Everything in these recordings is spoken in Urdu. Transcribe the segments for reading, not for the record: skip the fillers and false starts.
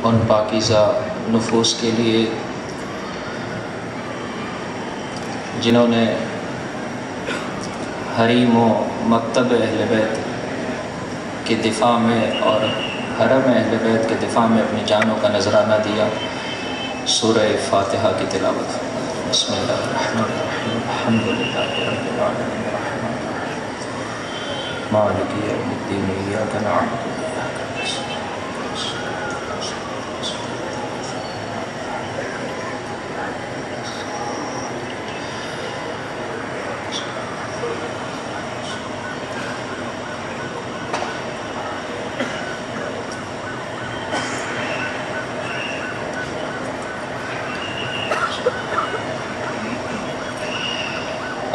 ان پاکیزہ نفوس کے لیے جنہوں نے حریم و مکتب اہل بیت کے دفاع میں اور حرم اہل بیت کے دفاع میں اپنی جانوں کا نذرانہ دیا۔ سورہ فاتحہ کی تلاوت۔ بسم اللہ الرحمن الرحیم، الحمد للہ رب العالمین الرحمن الرحیم مالک یوم الدین ایاک نعبد و ایاک نستعین۔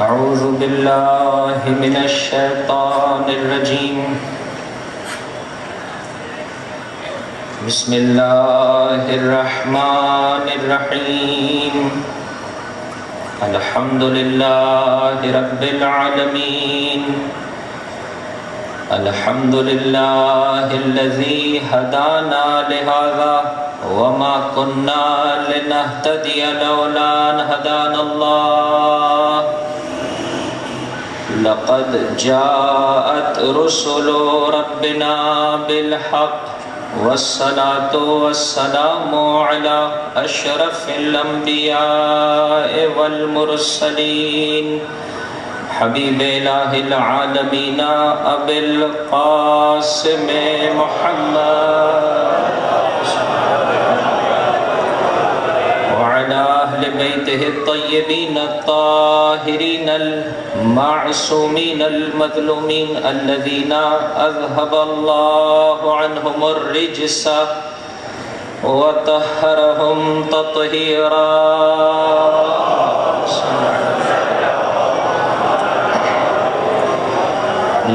اعوذ باللہ من الشیطان الرجیم، بسم اللہ الرحمن الرحیم، الحمد للہ رب العالمین، الحمد للہ الذی ہدانا لہذا وما كنا لنهتدی لولا ان ہدانا اللہ، لقد جاءت رسل ربنا بالحق والصلاة والسلام على أشرف الأنبياء والمرسلين حبیب الہ العالمین ابی القاسم محمد أهل بيته الطيبين الطاهرين المعصومين المظلومين الذين أذهب الله عنهم الرجس وطهرهم تطهيرا،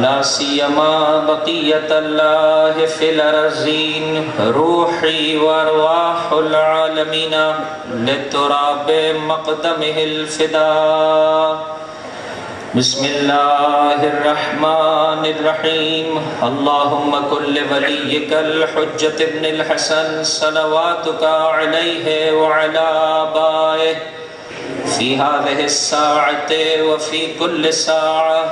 لا سيما بقية الله في الأرضين روحي وأرواح العالمين لتراب مقدمه الفداء۔ بسم الله الرحمن الرحيم، اللهم كن لوليك الحجة ابن الحسن صلواتك عليه وعلى آبائه في هذه الساعة وفي كل ساعة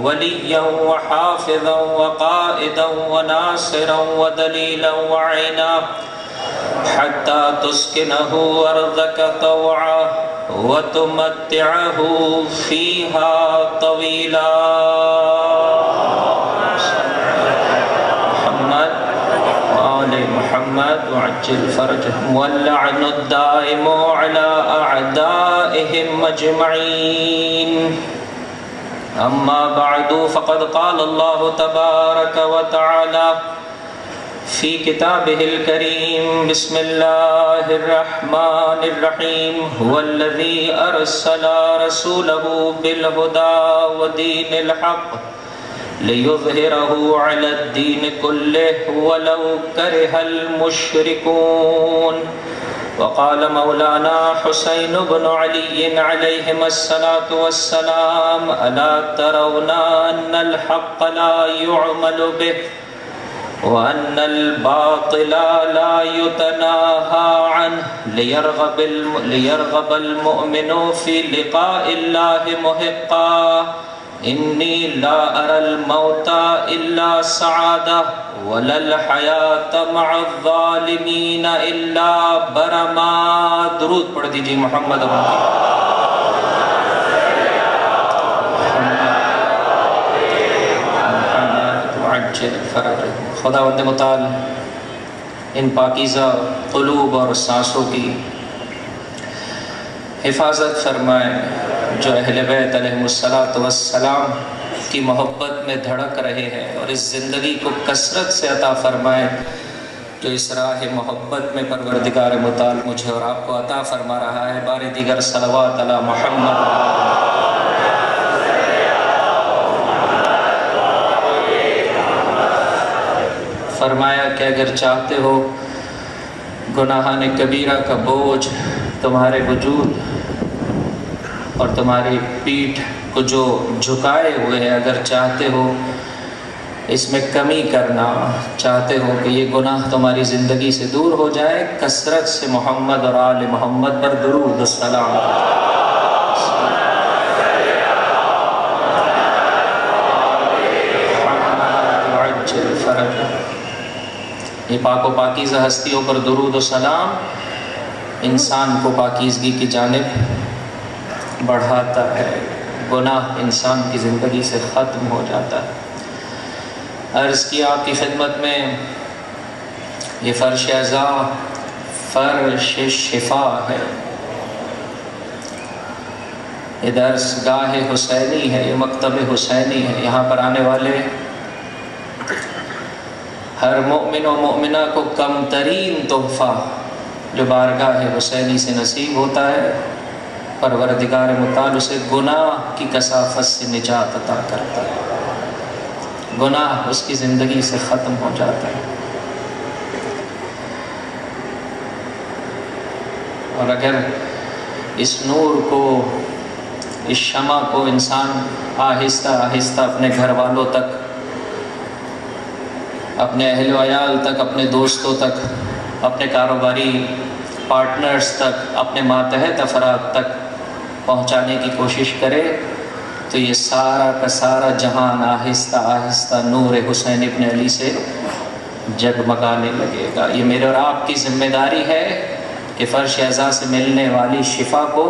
وليا وحافظا وقائدا وناصرا ودليلا وعينا، حتى تسكنه أرضك طوعا وتمتعه فيها طويلا۔ محمد وآل محمد وعجل فرجهم، واللعن الدائم على أعدائهم أجمعين۔ أما بعد، فقد قال الله تبارك وتعالى في كتابه الكريم، بسم الله الرحمن الرحيم، هو الذي أرسل رسوله بالهدى ودين الحق ليظهره على الدين كله ولو كره المشركون۔ وقال مولانا حسين بن علي عليهما الصلاة والسلام، ألا ترون أن الحق لا يعمل به وأن الباطل لا يتناهى عنه، ليرغب المؤمن في لقاء الله محقا، إني لا أرى الموت إلا سعادة ولا الحياة مع الظالمين إلا برما۔ درود پڑھ دیجئے محمد خداوند متعال ان پاکیزہ قلوب اور سانسوں کی حفاظت فرمائے جو اہل بیت علیہ السلام کی محبت میں دھڑک رہے ہیں، اور اس زندگی کو کثرت سے عطا فرمائے جو اس راہ محبت میں پروردگار متعال مجھے اور آپ کو عطا فرما رہا ہے۔ بار دیگر صلوات علی محمد۔ فرمایا کہ اگر چاہتے ہو گناہان کبیرہ کا بوجھ تمہارے وجود اور تمہاری پیٹھ کو جو جھکائے ہوئے ہے، اگر چاہتے ہو اس میں کمی کرنا چاہتے ہو کہ یہ گناہ تمہاری زندگی سے دور ہو جائے، کثرت سے محمد اور آل محمد پر درود و سلام۔ یہ پاک و پاکیزہ ہستیوں پر درود و سلام انسان کو پاکیزگی کی جانب بڑھاتا ہے، گناہ انسان کی زندگی سے ختم ہو جاتا ہے۔ عرض کیا آپ کی خدمت میں، یہ فرش اعضا فرش شفا ہے، یہ درس گاہ حسینی ہے، یہ مکتب حسینی ہے۔ یہاں پر آنے والے ہر مومن و مومنہ کو کم ترین تحفہ جو بارگاہ حسینی سے نصیب ہوتا ہے، پروردگار متعال اسے گناہ کی کثافت سے نجات عطا کرتا ہے، گناہ اس کی زندگی سے ختم ہو جاتا ہے۔ اور اگر اس نور کو، اس شمع کو انسان آہستہ آہستہ اپنے گھر والوں تک، اپنے اہل و عیال تک، اپنے دوستوں تک، اپنے کاروباری پارٹنرز تک، اپنے ماتحت افراد تک پہنچانے کی کوشش کرے تو یہ سارا کا سارا جہان آہستہ آہستہ نور حسین ابن علی سے جگمگانے لگے گا۔ یہ میرے اور آپ کی ذمہ داری ہے کہ فرش اعضا سے ملنے والی شفا کو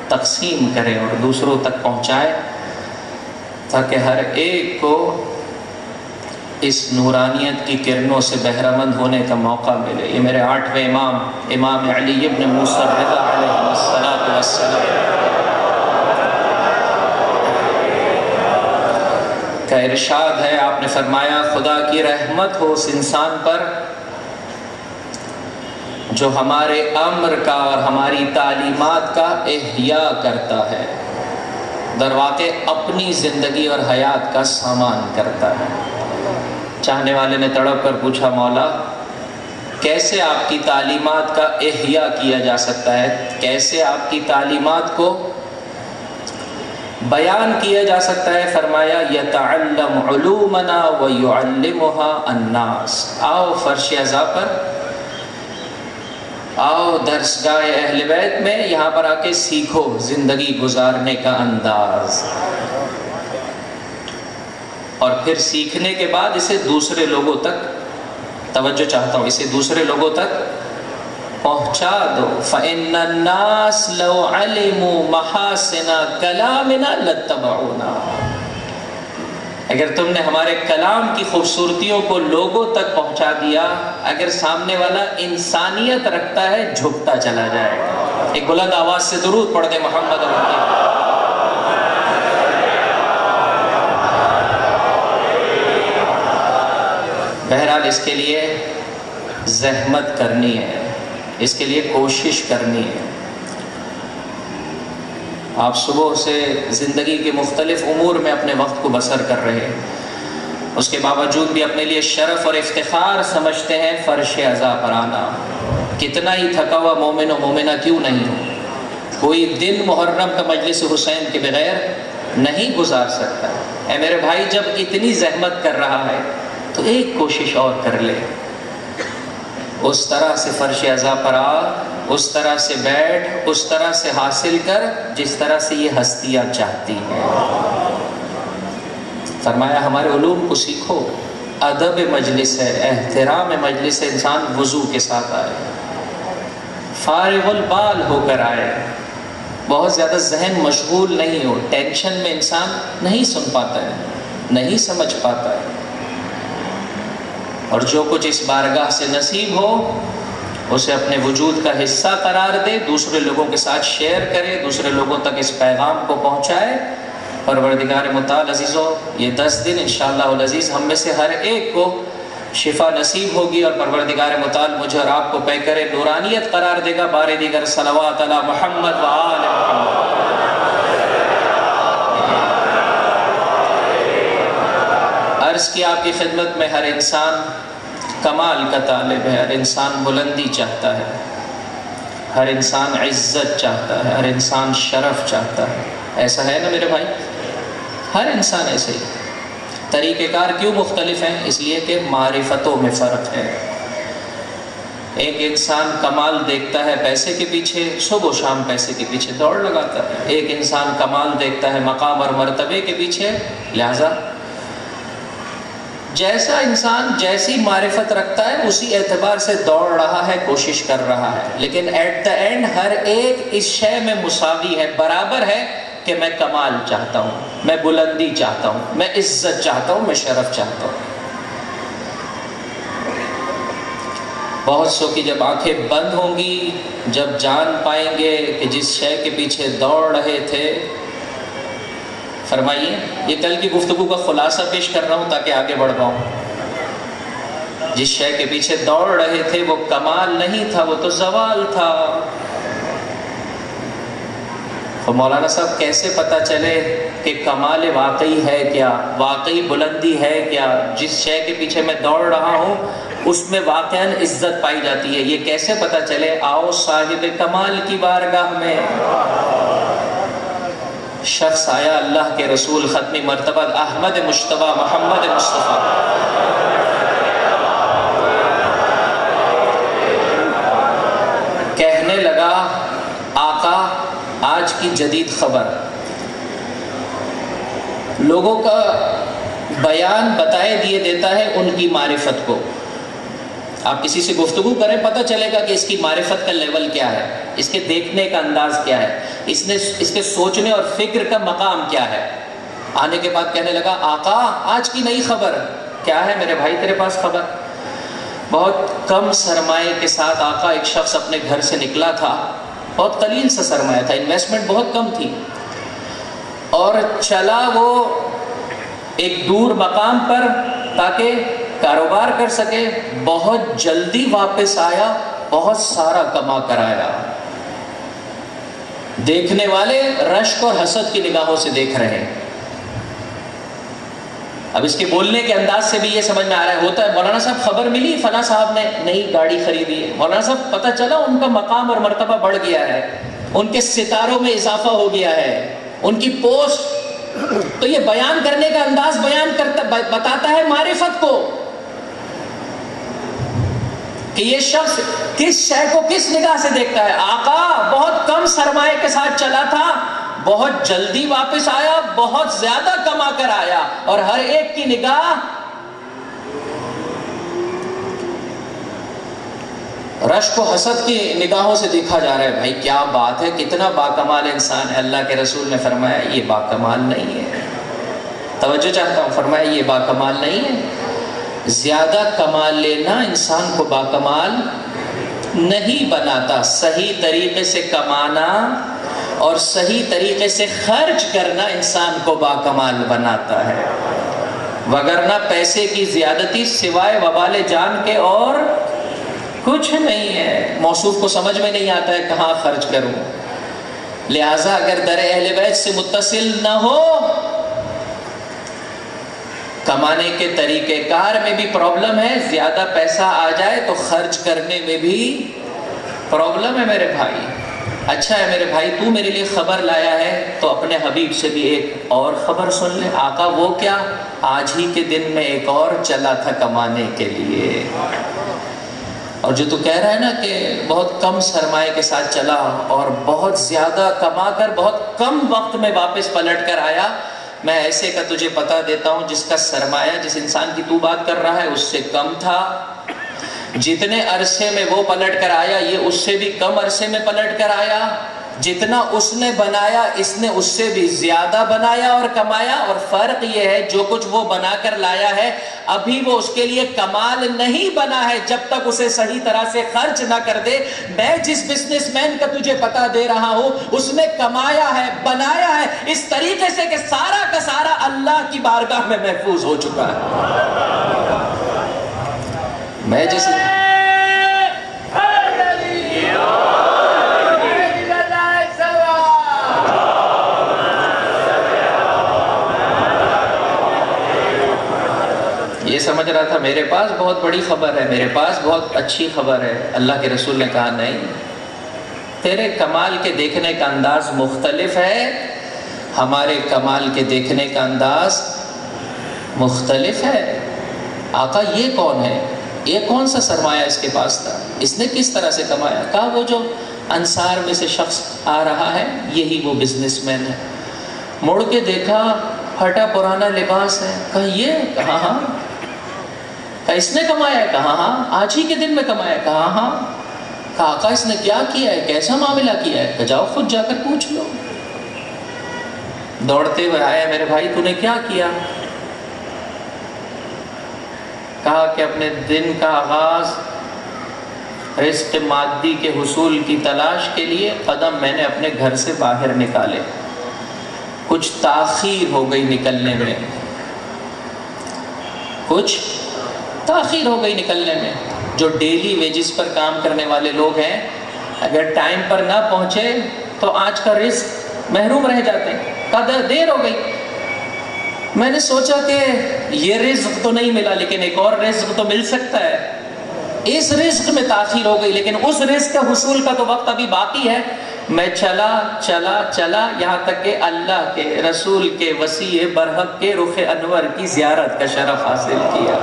تقسیم کریں اور دوسروں تک پہنچائیں، تاکہ ہر ایک کو اس نورانیت کی کرنوں سے بہرہ مند ہونے کا موقع ملے۔ یہ میرے 8ویں امام، امام علی ابن موسیٰ الرضا علیہ السلام کا ارشاد ہے، آپ نے فرمایا خدا کی رحمت ہو اس انسان پر جو ہمارے امر کا اور ہماری تعلیمات کا احیاء کرتا ہے، در واقع اپنی زندگی اور حیات کا سامان کرتا ہے۔ چاہنے والے نے تڑپ کر پوچھا، مولا کیسے آپ کی تعلیمات کا احیاء کیا جا سکتا ہے، کیسے آپ کی تعلیمات کو بیان کیا جا سکتا ہے؟ فرمایا یتعلم علومنا ویعلمها الناس۔ آؤ فرش اعضا پر، آؤ درسگاہ اہل بیت میں، یہاں پر آ کے سیکھو زندگی گزارنے کا انداز، اور پھر سیکھنے کے بعد اسے دوسرے لوگوں تک، توجہ چاہتا ہوں، اسے دوسرے لوگوں تک پہنچا دو۔ فَإِنَّ النَّاسَ لَوْ عَلِمُوا مَحَاسِنَ كَلَامِنَا لَاتَّبَعُونَا۔ اگر تم نے ہمارے کلام کی خوبصورتیوں کو لوگوں تک پہنچا دیا، اگر سامنے والا انسانیت رکھتا ہے جھکتا چلا جائے گا۔ ایک بلند آواز سے درود پڑھ دے محمد رسول۔ بہرحال اس کے لیے زحمت کرنی ہے، اس کے لیے کوشش کرنی ہے۔ آپ صبح سے زندگی کے مختلف امور میں اپنے وقت کو بسر کر رہے ہیں، اس کے باوجود بھی اپنے لیے شرف اور افتخار سمجھتے ہیں فرش اعضا پر آنا۔ کتنا ہی تھکا ہوا مومن و مومنہ کیوں نہیں ہو، کوئی دن محرم کا مجلس حسین کے بغیر نہیں گزار سکتا۔ اے میرے بھائی، جب اتنی زحمت کر رہا ہے تو ایک کوشش اور کر لے، اس طرح سے فرش اعضا پر آ، اس طرح سے بیٹھ، اس طرح سے حاصل کر جس طرح سے یہ ہستیاں چاہتی ہیں۔ فرمایا ہمارے علوم کو سیکھو، ادب مجلس ہے، احترام مجلس ہے، انسان وضو کے ساتھ آئے، فارغ البال ہو کر آئے، بہت زیادہ ذہن مشغول نہیں ہو، ٹینشن میں انسان نہیں سن پاتا ہے، نہیں سمجھ پاتا ہے۔ اور جو کچھ اس بارگاہ سے نصیب ہو اسے اپنے وجود کا حصہ قرار دے، دوسرے لوگوں کے ساتھ شیئر کرے، دوسرے لوگوں تک اس پیغام کو پہنچائے۔ پروردگار متعال عزیزو، یہ 10 دن انشاءاللہ العزیز ہم میں سے ہر ایک کو شفا نصیب ہوگی، اور پروردگار متعال مجھے اور آپ کو پیکر نورانیت قرار دے گا۔ بار دیگر صلوات علی محمد و آل محمد۔ عرض کی آپ کی خدمت میں، ہر انسان کمال کا طالب ہے، ہر انسان بلندی چاہتا ہے، ہر انسان عزت چاہتا ہے، ہر انسان شرف چاہتا ہے۔ ایسا ہے نا میرے بھائی؟ ہر انسان ایسے ہی۔ طریقہ کار کیوں مختلف ہیں؟ اس لیے کہ معرفتوں میں فرق ہے۔ ایک انسان کمال دیکھتا ہے پیسے کے پیچھے، صبح و شام پیسے کے پیچھے دوڑ لگاتا ہے۔ ایک انسان کمال دیکھتا ہے مقام اور مرتبے کے پیچھے، لہذا جیسا انسان جیسی معرفت رکھتا ہے اسی اعتبار سے دوڑ رہا ہے، کوشش کر رہا ہے، لیکن ایٹ دا اینڈ ہر ایک اس شے میں مساوی ہے، برابر ہے کہ میں کمال چاہتا ہوں، میں بلندی چاہتا ہوں، میں عزت چاہتا ہوں، میں شرف چاہتا ہوں۔ بہت سو کی جب آنکھیں بند ہوں گی، جب جان پائیں گے کہ جس شے کے پیچھے دوڑ رہے تھے، فرمائیے، یہ کل کی گفتگو کا خلاصہ پیش کر رہا ہوں تاکہ آگے بڑھ پاؤں۔ جس شے کے پیچھے دوڑ رہے تھے وہ کمال نہیں تھا، وہ تو زوال تھا۔ تو مولانا صاحب کیسے پتہ چلے کہ کمال واقعی ہے کیا، واقعی بلندی ہے کیا، جس شے کے پیچھے میں دوڑ رہا ہوں اس میں واقعاً عزت پائی جاتی ہے، یہ کیسے پتہ چلے؟ آؤ صاحب کمال کی بارگاہ میں۔ شخص آیا، اللہ کے رسول ختمی مرتبہ احمد مجتبیٰ محمد مصطفیٰ، کہنے لگا آقا آج کی جدید خبر، لوگوں کا بیان بتائے دیے دیتا ہے ان کی معرفت کو۔ آپ کسی سے گفتگو کریں پتہ چلے گا کہ اس کی معرفت کا لیول کیا ہے، اس کے دیکھنے کا انداز کیا ہے، اس کے سوچنے اور فکر کا مقام کیا ہے۔ آنے کے بعد کہنے لگا آقا آج کی نئی خبر، کیا ہے میرے بھائی تیرے پاس خبر؟ بہت کم سرمایے کے ساتھ آقا ایک شخص اپنے گھر سے نکلا تھا، بہت قلیل سا سرمایہ تھا، انویسٹمنٹ بہت کم تھی، اور چلا وہ ایک دور مقام پر تاکہ کاروبار کر سکے، بہت جلدی واپس آیا، بہت سارا کما کر آیا۔ دیکھنے والے رشک اور حسد کی نگاہوں سے دیکھ رہے ہیں۔ اب اس کے بولنے کے انداز سے بھی یہ سمجھ میں آ رہا ہے، ہوتا ہے مولانا صاحب خبر ملی فلاں صاحب نے نئی گاڑی خریدی ہے، مولانا صاحب پتہ چلا ان کا مقام اور مرتبہ بڑھ گیا ہے، ان کے ستاروں میں اضافہ ہو گیا ہے، ان کی پوسٹ۔ تو یہ بیان کرنے کا انداز بتاتا ہے معرفت کو، کہ یہ شخص کس شے کو کس نگاہ سے دیکھتا ہے۔ آقا بہت کم سرمایہ کے ساتھ چلا تھا، بہت جلدی واپس آیا، بہت زیادہ کما کر آیا، اور ہر ایک کی نگاہ رشک و حسد کی نگاہوں سے دیکھا جا رہا ہے۔ بھائی کیا بات ہے، کتنا باکمال انسان ہے۔ اللہ کے رسول نے فرمایا یہ باکمال نہیں ہے، توجہ چاہتا ہوں، فرمایا یہ باکمال نہیں ہے۔ زیادہ کمال لینا انسان کو باکمال نہیں بناتا، صحیح طریقے سے کمانا اور صحیح طریقے سے خرچ کرنا انسان کو باکمال بناتا ہے، وگرنہ پیسے کی زیادتی سوائے وبال جان کے اور کچھ نہیں ہے۔ موصوف کو سمجھ میں نہیں آتا ہے کہاں خرچ کروں، لہٰذا اگر در اہل بیت سے متصل نہ ہو، کمانے کے طریقہ کار میں بھی پرابلم ہے، زیادہ پیسہ آ جائے تو خرچ کرنے میں بھی پرابلم ہے میرے بھائی۔ اچھا ہے میرے بھائی تو میرے لیے خبر لایا ہے تو اپنے حبیب سے بھی ایک اور خبر سن لے۔ آقا وہ کیا؟ آج ہی کے دن میں ایک اور چلا تھا کمانے کے لیے، اور جو تو کہہ رہا ہے نا کہ بہت کم سرمایہ کے ساتھ چلا اور بہت زیادہ کما کر بہت کم وقت میں واپس پلٹ کر آیا، میں ایسے کا تجھے پتہ دیتا ہوں جس کا سرمایہ جس انسان کی تو بات کر رہا ہے اس سے کم تھا، جتنے عرصے میں وہ پلٹ کر آیا یہ اس سے بھی کم عرصے میں پلٹ کر آیا، جتنا اس نے بنایا اس نے اس سے بھی زیادہ بنایا اور کمایا، اور فرق یہ ہے جو کچھ وہ بنا کر لایا ہے ابھی وہ اس کے لیے کمال نہیں بنا ہے جب تک اسے صحیح طرح سے خرچ نہ کر دے۔ میں جس بزنس مین کا تجھے پتہ دے رہا ہوں اس نے کمایا ہے، بنایا ہے اس طریقے سے کہ سارا کا سارا اللہ کی بارگاہ میں محفوظ ہو چکا ہے۔ میں جس یہ سمجھ رہا تھا میرے پاس بہت بڑی خبر ہے، میرے پاس بہت اچھی خبر ہے، اللہ کے رسول نے کہا نہیں، تیرے کمال کے دیکھنے کا انداز مختلف ہے، ہمارے کمال کے دیکھنے کا انداز مختلف ہے۔ آقا یہ کون ہے؟ یہ کون سا سرمایہ اس کے پاس تھا؟ اس نے کس طرح سے کمایا؟ کہا وہ جو انصار میں سے شخص آ رہا ہے یہی وہ بزنس مین ہے۔ مڑ کے دیکھا پھٹا پرانا لباس ہے۔ کہا یہ؟ کہا ہاں۔ کہا اس نے کمایا ہے؟ کہا ہاں۔ آج ہی کے دن میں کمایا ہے؟ کہا ہاں۔ کہا آقا اس نے کیا کیا ہے؟ کیسا معاملہ کیا ہے؟ کہ جاؤ خود جا کر پوچھ لو۔ دوڑتے ہوئے آیا، میرے بھائی تو نے کیا کیا؟ کہا کہ اپنے دن کا آغاز رزق مادی کے حصول کی تلاش کے لیے قدم میں نے اپنے گھر سے باہر نکالے، کچھ تاخیر ہو گئی نکلنے میں، کچھ تاخیر ہو گئی نکلنے میں۔ جو ڈیلی ویجز پر کام کرنے والے لوگ ہیں اگر ٹائم پر نہ پہنچے تو آج کا رزق محروم رہ جاتے ہیں۔ قدر دیر ہو گئی۔ میں نے سوچا کہ یہ رزق تو نہیں ملا لیکن ایک اور رزق تو مل سکتا ہے۔ اس رزق میں تاخیر ہو گئی لیکن اس رزق کا حصول کا تو وقت ابھی باقی ہے۔ میں چلا چلا چلا یہاں تک کہ اللہ کے رسول کے وسیع برحق کے رخ انور کی زیارت کا شرف حاصل کیا۔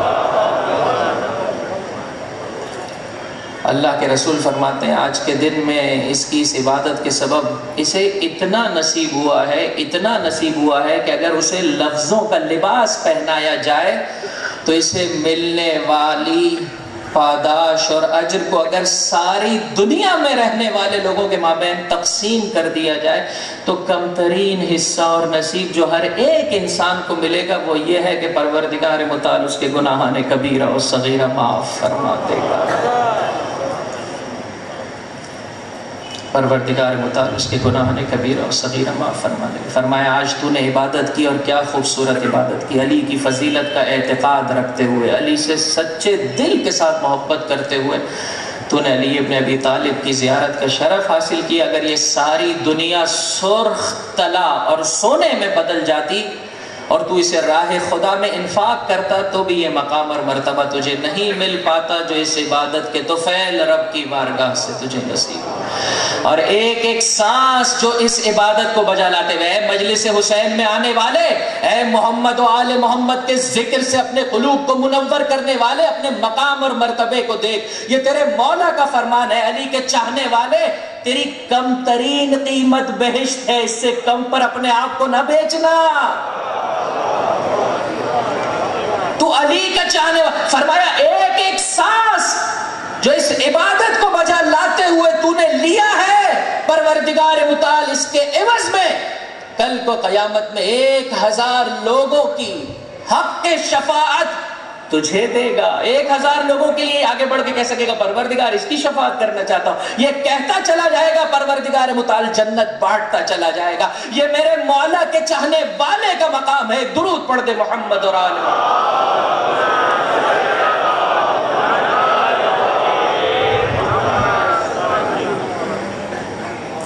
اللہ کے رسول فرماتے ہیں آج کے دن میں اس کی اس عبادت کے سبب اسے اتنا نصیب ہوا ہے، اتنا نصیب ہوا ہے کہ اگر اسے لفظوں کا لباس پہنایا جائے تو اسے ملنے والی پاداش اور اجر کو اگر ساری دنیا میں رہنے والے لوگوں کے مابین تقسیم کر دیا جائے تو کم ترین حصہ اور نصیب جو ہر ایک انسان کو ملے گا وہ یہ ہے کہ پروردگار متعال اس کے گناہان کبیرہ و صغیرہ معاف فرما دے گا۔ پروردگار متعال اس کے گناہان کبیرہ و صغیرہ معاف فرما دے گا۔ فرمایا آج تو نے عبادت کی اور کیا خوبصورت عبادت کی، علی کی فضیلت کا اعتقاد رکھتے ہوئے، علی سے سچے دل کے ساتھ محبت کرتے ہوئے تو نے علی ابن ابی طالب کی زیارت کا شرف حاصل کیا۔ اگر یہ ساری دنیا سرخ طلا اور سونے میں بدل جاتی اور تو اسے راہ خدا میں انفاق کرتا تو بھی یہ مقام اور مرتبہ تجھے نہیں مل پاتا جو اس عبادت کے طفیل رب کی بارگاہ سے تجھے نصیب ہو۔ اور ایک ایک سانس جو اس عبادت کو بجا لاتے ہوئے، اے مجلس حسین میں آنے والے، اے محمد و آل محمد کے ذکر سے اپنے قلوب کو منور کرنے والے، اپنے مقام اور مرتبے کو دیکھ، یہ تیرے مولا کا فرمان ہے۔ علی کے چاہنے والے تیری کم ترین قیمت بہشت ہے، اس سے کم پر اپنے آپ کو نہ بیچنا۔ تو علی کا چاہنے والا، فرمایا ایک ایک سانس جو اس عبادت کو بجا لاتے ہوئے تو نے لیا ہے، پروردگار متعال اس کے عوض میں کل کو قیامت میں 1000 لوگوں کی حق کے شفاعت تجھے دے گا۔ 1000 لوگوں کے لیے آگے بڑھ کے کہہ سکے گا پروردگار اس کی شفاعت کرنا چاہتا ہوں، یہ کہتا چلا جائے گا، پروردگار متعال جنت بانٹتا چلا جائے گا۔ یہ میرے مولا کے چاہنے والے کا مقام ہے۔ درود پڑھ دے محمد اور آل محمد۔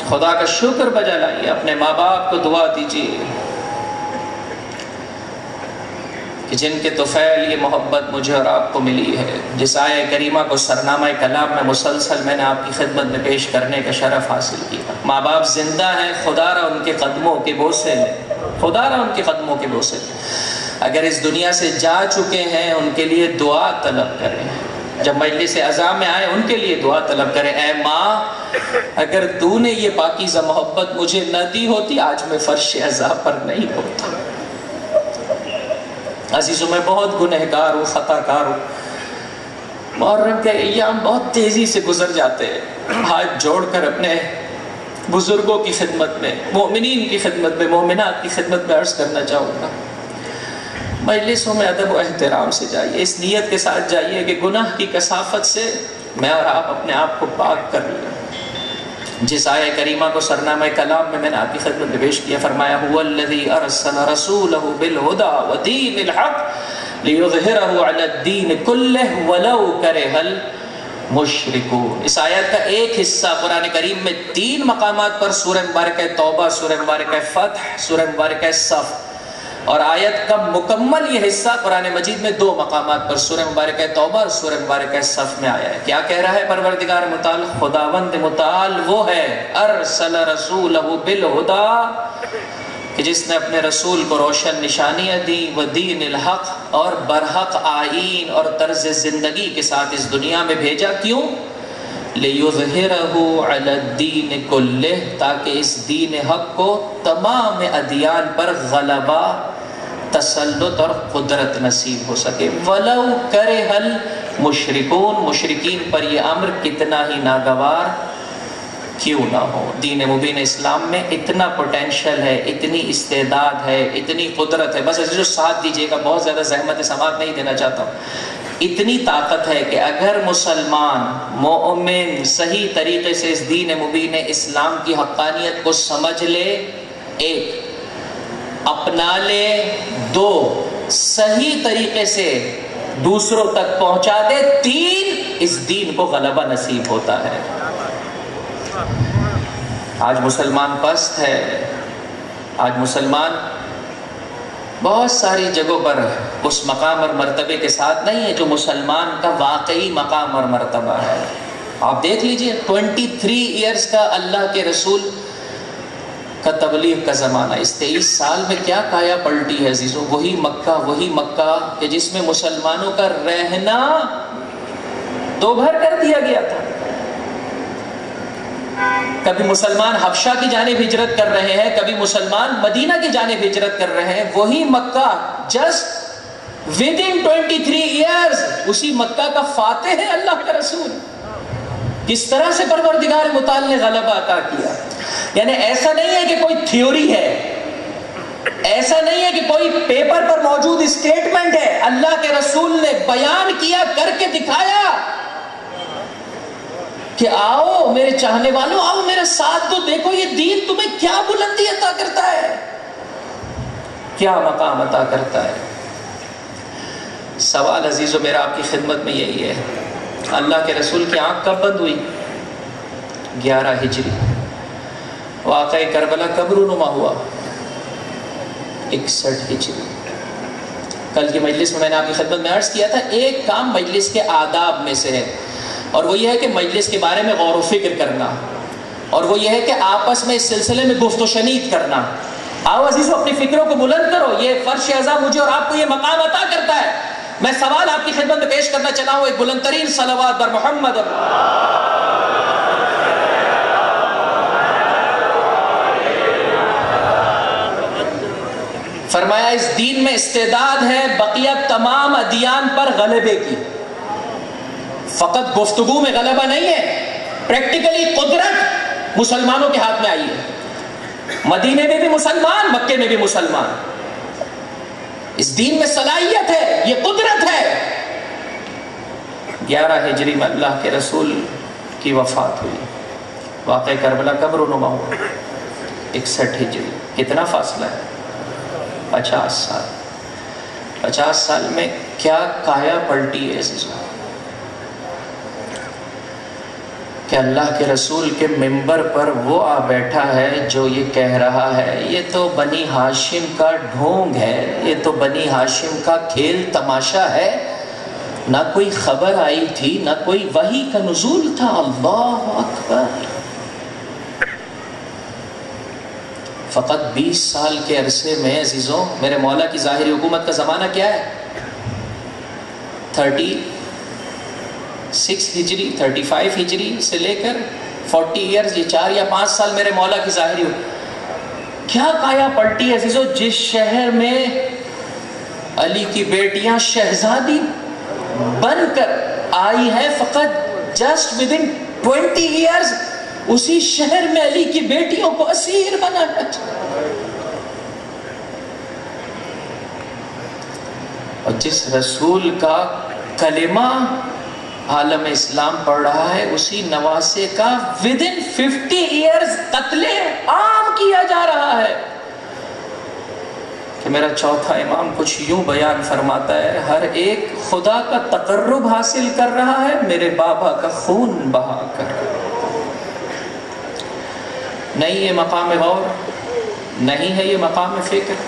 خدا کا شکر بجا لائیے، اپنے ماں باپ کو دعا دیجیے کہ جن کے طفیل یہ محبت مجھے اور آپ کو ملی ہے، جس آیہ کریمہ کو سرنامہ کلام میں مسلسل میں نے آپ کی خدمت میں پیش کرنے کا شرف حاصل کیا۔ ماں باپ زندہ ہیں، خدا را ان کے قدموں کے بوسے لیں، خدا را ان کے قدموں کے بوسے لیں۔ اگر اس دنیا سے جا چکے ہیں ان کے لیے دعا طلب کریں، جب مجلس عزا میں آئے ان کے لیے دعا طلب کریں، اے ماں اگر تو نے یہ پاکیزہ محبت مجھے نہ دی ہوتی آج میں فرش عزا پر نہیں ہوتا۔ عزیزوں میں بہت گنہگار ہوں، خطا کار ہوں، محرم کے ایام بہت تیزی سے گزر جاتے ہیں۔ ہاتھ جوڑ کر اپنے بزرگوں کی خدمت میں، مومنین کی خدمت میں، مومنات کی خدمت میں عرض کرنا چاہوں گا، مجلسوں میں ادب و احترام سے جائیے، اس نیت کے ساتھ جائیے کہ گناہ کی کثافت سے میں اور آپ اپنے آپ کو پاک کر لیں۔ جس آیہ کریمہ کو سرنامہ کلام میں نے آپ کی خدمت میں پیش کیا، فرمایا هو الذی ارسل رسولہ بالہدی ودین الحق لیظہرہ علی الدین کلہ ولو کرہ المشرکون۔ اس آیت کا ایک حصہ قرآن کریم میں 3 مقامات پر سورہ مبارکہ توبہ، سورہ مبارکہ فتح، سورہ مبارکہ صف، اور آیت کا مکمل یہ حصہ قرآن مجید میں 2 مقامات پر سورہ مبارکہ توبہ اور سورہ مبارکہ صف میں آیا ہے۔ کیا کہہ رہا ہے پروردگار متعال؟ خداوند متعال وہ ہے ارسل رسولہ بالہدی، کہ جس نے اپنے رسول کو روشن نشانیاں دی و دین الحق اور برحق آئین اور طرز زندگی کے ساتھ اس دنیا میں بھیجا. کیوں؟ لِيُظْهِرَهُ عَلَى الدِّينِ كُلِّهِ، تاکہ اس دین حق کو تمام ادیان پر غلبہ، تسلط اور قدرت نصیب ہو سکے. وَلَوْ كَرِهَ الْمُشْرِكُونَ، مشرکین پر یہ امر کتنا ہی ناگوار کیوں نہ ہو. دین مبین اسلام میں اتنا پوٹینشل ہے، اتنی استعداد ہے، اتنی قدرت ہے. بس جو ساتھ دیجیے گا، بہت زیادہ زحمت سماعت نہیں دینا چاہتا ہوں. اتنی طاقت ہے کہ اگر مسلمان مومن صحیح طریقے سے اس دین مبین اسلام کی حقانیت کو سمجھ لے، ایک اپنا لے، دو صحیح طریقے سے دوسروں تک پہنچا دے، تین اس دین کو غلبہ نصیب ہوتا ہے. آج مسلمان پست ہے، آج مسلمان بہت ساری جگہوں پر اس مقام اور مرتبے کے ساتھ نہیں ہے جو مسلمان کا واقعی مقام اور مرتبہ ہے. آپ دیکھ لیجئے 23 ایئرز کا اللہ کے رسول کا تبلیغ کا زمانہ، اس 23 سال میں کیا کایا پلٹی ہے عزیزوں. وہی مکہ کہ جس میں مسلمانوں کا رہنا دو بھر کر دیا گیا تھا. کبھی مسلمان حبشہ کی جانب ہجرت کر رہے ہیں، کبھی مسلمان مدینہ کی جانب ہجرت کر رہے ہیں. وہی مکہ جسٹ within 23 ایئرز اسی مکہ کا فاتح ہے اللہ کا رسول. کس طرح سے پروردگار متعال نے غلبہ عطا کیا. یعنی ایسا نہیں ہے کہ کوئی تھیوری ہے، ایسا نہیں ہے کہ کوئی پیپر پر موجود اسٹیٹمنٹ ہے. اللہ کے رسول نے بیان کیا، کر کے دکھایا کہ آؤ میرے چاہنے والوں، آؤ میرے ساتھ تو دیکھو یہ دین تمہیں کیا بلندی عطا کرتا ہے، کیا مقام عطا کرتا ہے. سوال عزیزو میرا آپ کی خدمت میں یہی ہے، اللہ کے رسول کی آنکھ کب بند ہوئی؟ 11 ہجری. واقعہ کربلا کب رونما ہوا؟ 61 ہجری. کل کی مجلس میں نے آپ کی خدمت میں عرض کیا تھا، ایک کام مجلس کے آداب میں سے ہے، اور وہ یہ ہے کہ مجلس کے بارے میں غور و فکر کرنا، اور وہ یہ ہے کہ آپس میں اس سلسلے میں گفت و شنید کرنا. آؤ عزیزو اپنی فکروں کو بلند کرو، یہ فرش اعظم مجھے اور آپ کو یہ مقام عطا کرتا ہے. میں سوال آپ کی خدمت میں پیش کرنا چاہتا ہوں، ایک بلند ترین صلوات بر محمد. فرمایا اس دین میں استعداد ہے بقیہ تمام ادیان پر غلبے کی. فقط گفتگو میں غلبہ نہیں ہے، پریکٹیکلی قدرت مسلمانوں کے ہاتھ میں آئی ہے. مدینے میں بھی مسلمان، مکے میں بھی مسلمان. اس دین میں صلاحیت ہے، یہ قدرت ہے. 11 ہجری میں اللہ کے رسول کی وفات ہوئی. واقعہ کربلا کب رونما ہوا؟ 61 ہجری. کتنا فاصلہ ہے؟ 50 سال. 50 سال میں کیا کایا پلٹی ہے عزیزو. کہ اللہ کے رسول کے منبر پر وہ آ بیٹھا ہے جو یہ کہہ رہا ہے یہ تو بنی ہاشم کا ڈھونگ ہے، یہ تو بنی ہاشم کا کھیل تماشا ہے. نہ کوئی خبر آئی تھی، نہ کوئی وحی کا نزول تھا. اللہ اکبر. فقط 20 سال کے عرصے میں عزیزوں میرے مولا کی ظاہری حکومت کا زمانہ کیا ہے؟ 36 ہجری 35 ہجری سے لے کر 40 ایئرز، یہ 4 یا 5 سال میرے مولا کی ظاہری ہو. کیا کایا پلٹی عزیزو. جس شہر میں علی کی بیٹیاں شہزادی بن کر آئی ہے فقط جسٹ ودن 20 ایئرز، اسی شہر میں علی کی بیٹیوں کو اسیر بنانا. اور جس رسول کا کلمہ عالم اسلام پڑھ رہا ہے اسی نواسے کا ودن 50 ایئرز قتل عام کیا جا رہا ہے. کہ میرا چوتھا امام کچھ یوں بیان فرماتا ہے، ہر ایک خدا کا تقرب حاصل کر رہا ہے میرے بابا کا خون بہا کر. نہیں یہ مقام غور، نہیں ہے یہ مقام فکر.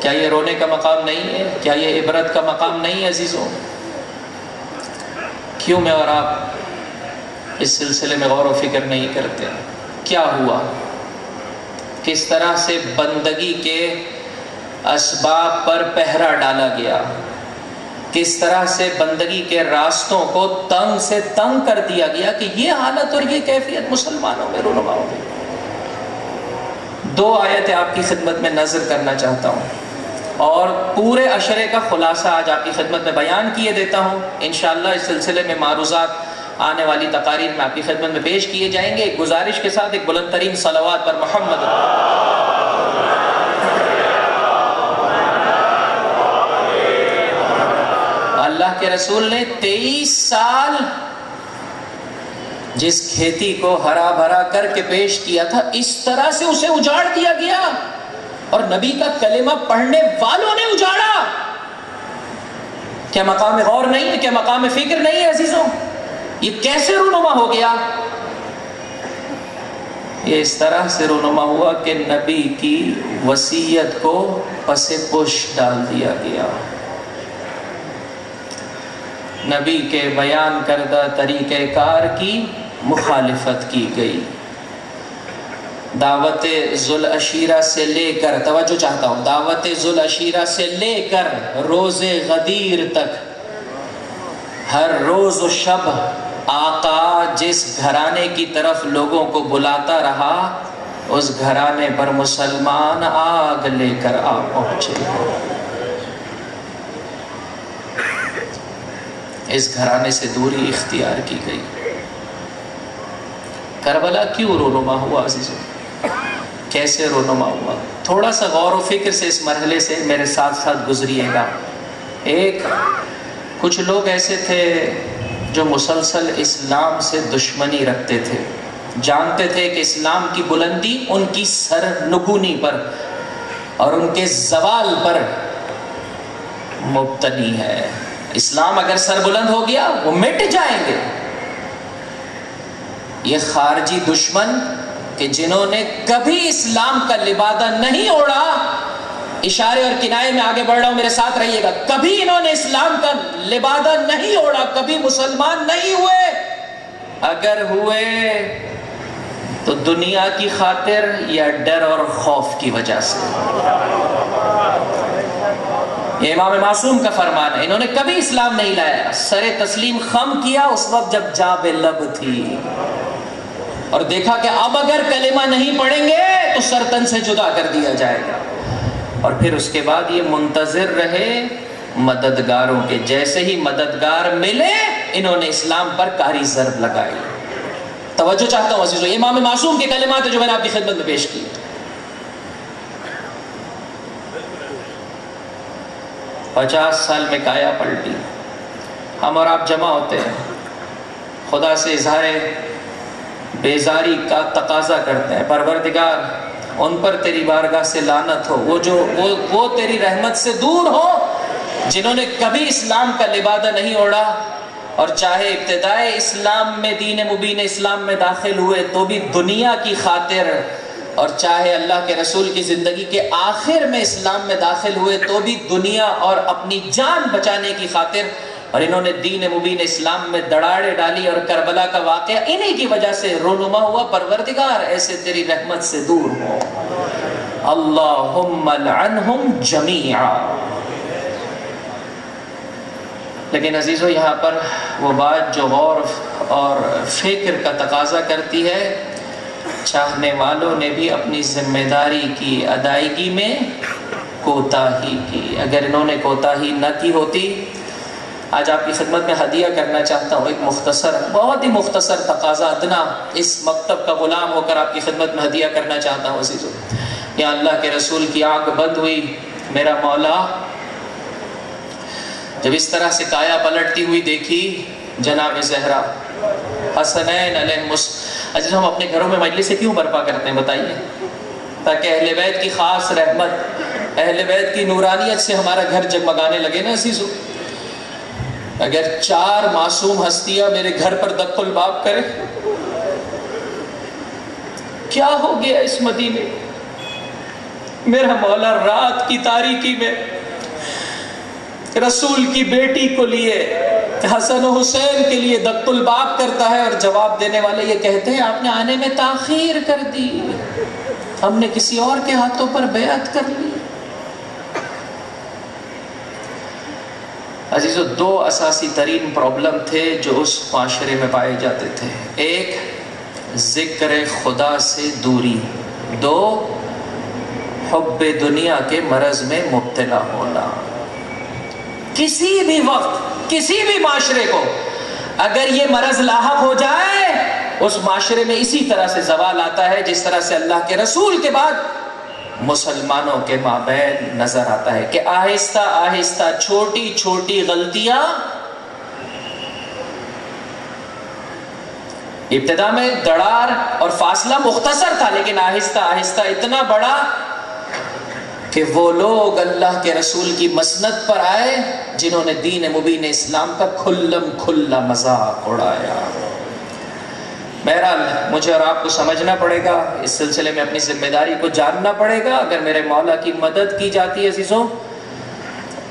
کیا یہ رونے کا مقام نہیں ہے؟ کیا یہ عبرت کا مقام نہیں ہے عزیزوں؟ کیوں میں اور آپ اس سلسلے میں غور و فکر نہیں کرتے؟ کیا ہوا؟ کس طرح سے بندگی کے اسباب پر پہرا ڈالا گیا، کس طرح سے بندگی کے راستوں کو تنگ سے تنگ کر دیا گیا کہ یہ حالت اور یہ کیفیت مسلمانوں میں رونما ہو گئی۔ 2 آیتیں آپ کی خدمت میں نظر کرنا چاہتا ہوں اور پورے عشرے کا خلاصہ آج آپ کی خدمت میں بیان کیے دیتا ہوں۔ انشاءاللہ اس سلسلے میں معروضات آنے والی تقاریر میں آپ کی خدمت میں پیش کیے جائیں گے۔ ایک گزارش کے ساتھ ایک بلند ترین صلوات پر محمد۔ اللہ کے رسول نے 23 سال جس کھیتی کو ہرا بھرا کر کے پیش کیا تھا، اس طرح سے اسے اجاڑ دیا گیا، اور نبی کا کلمہ پڑھنے والوں نے اجاڑا۔ کیا مقام غور نہیں ہے؟ کیا مقام فکر نہیں ہے عزیزوں؟ یہ کیسے رونما ہو گیا؟ یہ اس طرح سے رونما ہوا کہ نبی کی وصیت کو پس پش ڈال دیا گیا، نبی کے بیان کردہ طریقہ کار کی مخالفت کی گئی۔ دعوت ذوالعشیرہ سے لے کر، توجہ چاہتا ہوں، دعوت ذوالعشیرہ سے لے کر روز غدیر تک ہر روز و شب آقا جس گھرانے کی طرف لوگوں کو بلاتا رہا، اس گھرانے پر مسلمان آگ لے کر آ پہنچے۔ اس گھرانے سے دوری اختیار کی گئی۔ کربلا کیوں رونما ہوا عزیزوں؟ کیسے رونما ہوا؟ تھوڑا سا غور و فکر سے اس مرحلے سے میرے ساتھ ساتھ گزریے گا۔ کچھ لوگ ایسے تھے جو مسلسل اسلام سے دشمنی رکھتے تھے، جانتے تھے کہ اسلام کی بلندی ان کی سر نگونی پر اور ان کے زوال پر مبتنی ہے۔ اسلام اگر سر بلند ہو گیا وہ مٹ جائیں گے۔ یہ خارجی دشمن کہ جنہوں نے کبھی اسلام کا لبادہ نہیں اوڑھا، اشارے اور کنائے میں آگے بڑھ رہا ہوں، میرے ساتھ رہیے گا، کبھی انہوں نے اسلام کا لبادہ نہیں اوڑھا، کبھی مسلمان نہیں ہوئے، اگر ہوئے تو دنیا کی خاطر یا ڈر اور خوف کی وجہ سے۔ یہ امام معصوم کا فرمان ہے، انہوں نے کبھی اسلام نہیں لایا، سر تسلیم خم کیا اس وقت جب جاب لب تھی، اور دیکھا کہ اب اگر کلمہ نہیں پڑھیں گے تو سر تن سے جدا کر دیا جائے گا، اور پھر اس کے بعد یہ منتظر رہے مددگاروں کے۔ جیسے ہی مددگار ملے انہوں نے اسلام پر کاری ضرب لگائی۔ توجہ چاہتا ہوں عزیزو، امام معصوم کے کلمات جو میں نے آپ کی خدمت میں پیش کی۔ 50 سال میں کایا پلٹی۔ ہم اور آپ جمع ہوتے ہیں، خدا سے اظہار بیزاری کا تقاضا کرتے ہیں، پروردگار ان پر تیری بارگاہ سے لعنت ہو، وہ تیری رحمت سے دور ہو جنہوں نے کبھی اسلام کا لبادہ نہیں اوڑھا، اور چاہے ابتدائے اسلام میں، دین مبین اسلام میں داخل ہوئے تو بھی دنیا کی خاطر، اور چاہے اللہ کے رسول کی زندگی کے آخر میں اسلام میں داخل ہوئے تو بھی دنیا اور اپنی جان بچانے کی خاطر، اور انہوں نے دین مبین اسلام میں دڑاڑے ڈالی، اور کربلا کا واقعہ انہی کی وجہ سے رونما ہوا۔ پروردگار ایسے تیری رحمت سے دور ہو، اللہم لعنہم جمیعا۔ لیکن عزیزو، یہاں پر وہ بات جو غور اور فکر کا تقاضا کرتی ہے، چاہنے والوں نے بھی اپنی ذمہ داری کی ادائیگی میں کوتاہی کی۔ اگر انہوں نے کوتاہی نہ کی ہوتی، آج آپ کی خدمت میں ہدیہ کرنا چاہتا ہوں، ایک مختصر، بہت ہی مختصر تقاضا ادنا اس مکتب کا غلام ہو کر آپ کی خدمت میں ہدیہ کرنا چاہتا ہوں عزیزو۔ یا اللہ کے رسول کی آنکھ بند ہوئی، میرا مولا جب اس طرح سے کایا پلٹتی ہوئی دیکھی جناب زہرا حسنین علیہ عزیز، ہم اپنے گھروں میں مجلسیں کیوں برپا کرتے ہیں بتائیے؟ تاکہ اہل بیت کی خاص رحمت، اہل بیت کی نورانیت سے ہمارا گھر جگمگانے لگے نا عزیزو۔ اگر 4 معصوم ہستیاں میرے گھر پر دق الباب کرے، کیا ہو گیا اس مدینے؟ میرا مولا رات کی تاریکی میں رسول کی بیٹی کو لیے، حسن و حسین کے لیے دق الباب کرتا ہے، اور جواب دینے والے یہ کہتے ہیں آپ نے آنے میں تاخیر کر دی۔ ہم نے کسی اور کے ہاتھوں پر بیعت کر لی۔ عزیزو، دو اساسی ترین پرابلم تھے جو اس معاشرے میں پائے جاتے تھے۔ ایک، ذکر خدا سے دوری۔ دو، حب دنیا کے مرض میں مبتلا ہونا۔ کسی بھی وقت کسی بھی معاشرے کو اگر یہ مرض لاحق ہو جائے، اس معاشرے میں اسی طرح سے زوال آتا ہے جس طرح سے اللہ کے رسول کے بعد مسلمانوں کے مابین نظر آتا ہے کہ آہستہ آہستہ چھوٹی چھوٹی غلطیاں، ابتدا میں دڑار اور فاصلہ مختصر تھا، لیکن آہستہ آہستہ اتنا بڑا کہ وہ لوگ اللہ کے رسول کی مسند پر آئے جنہوں نے دین مبین اسلام کا کھلم کھلا مذاق اڑایا۔ بہرحال مجھے اور آپ کو سمجھنا پڑے گا، اس سلسلے میں اپنی ذمہ داری کو جاننا پڑے گا۔ اگر میرے مولا کی مدد کی جاتی ہے عزیزوں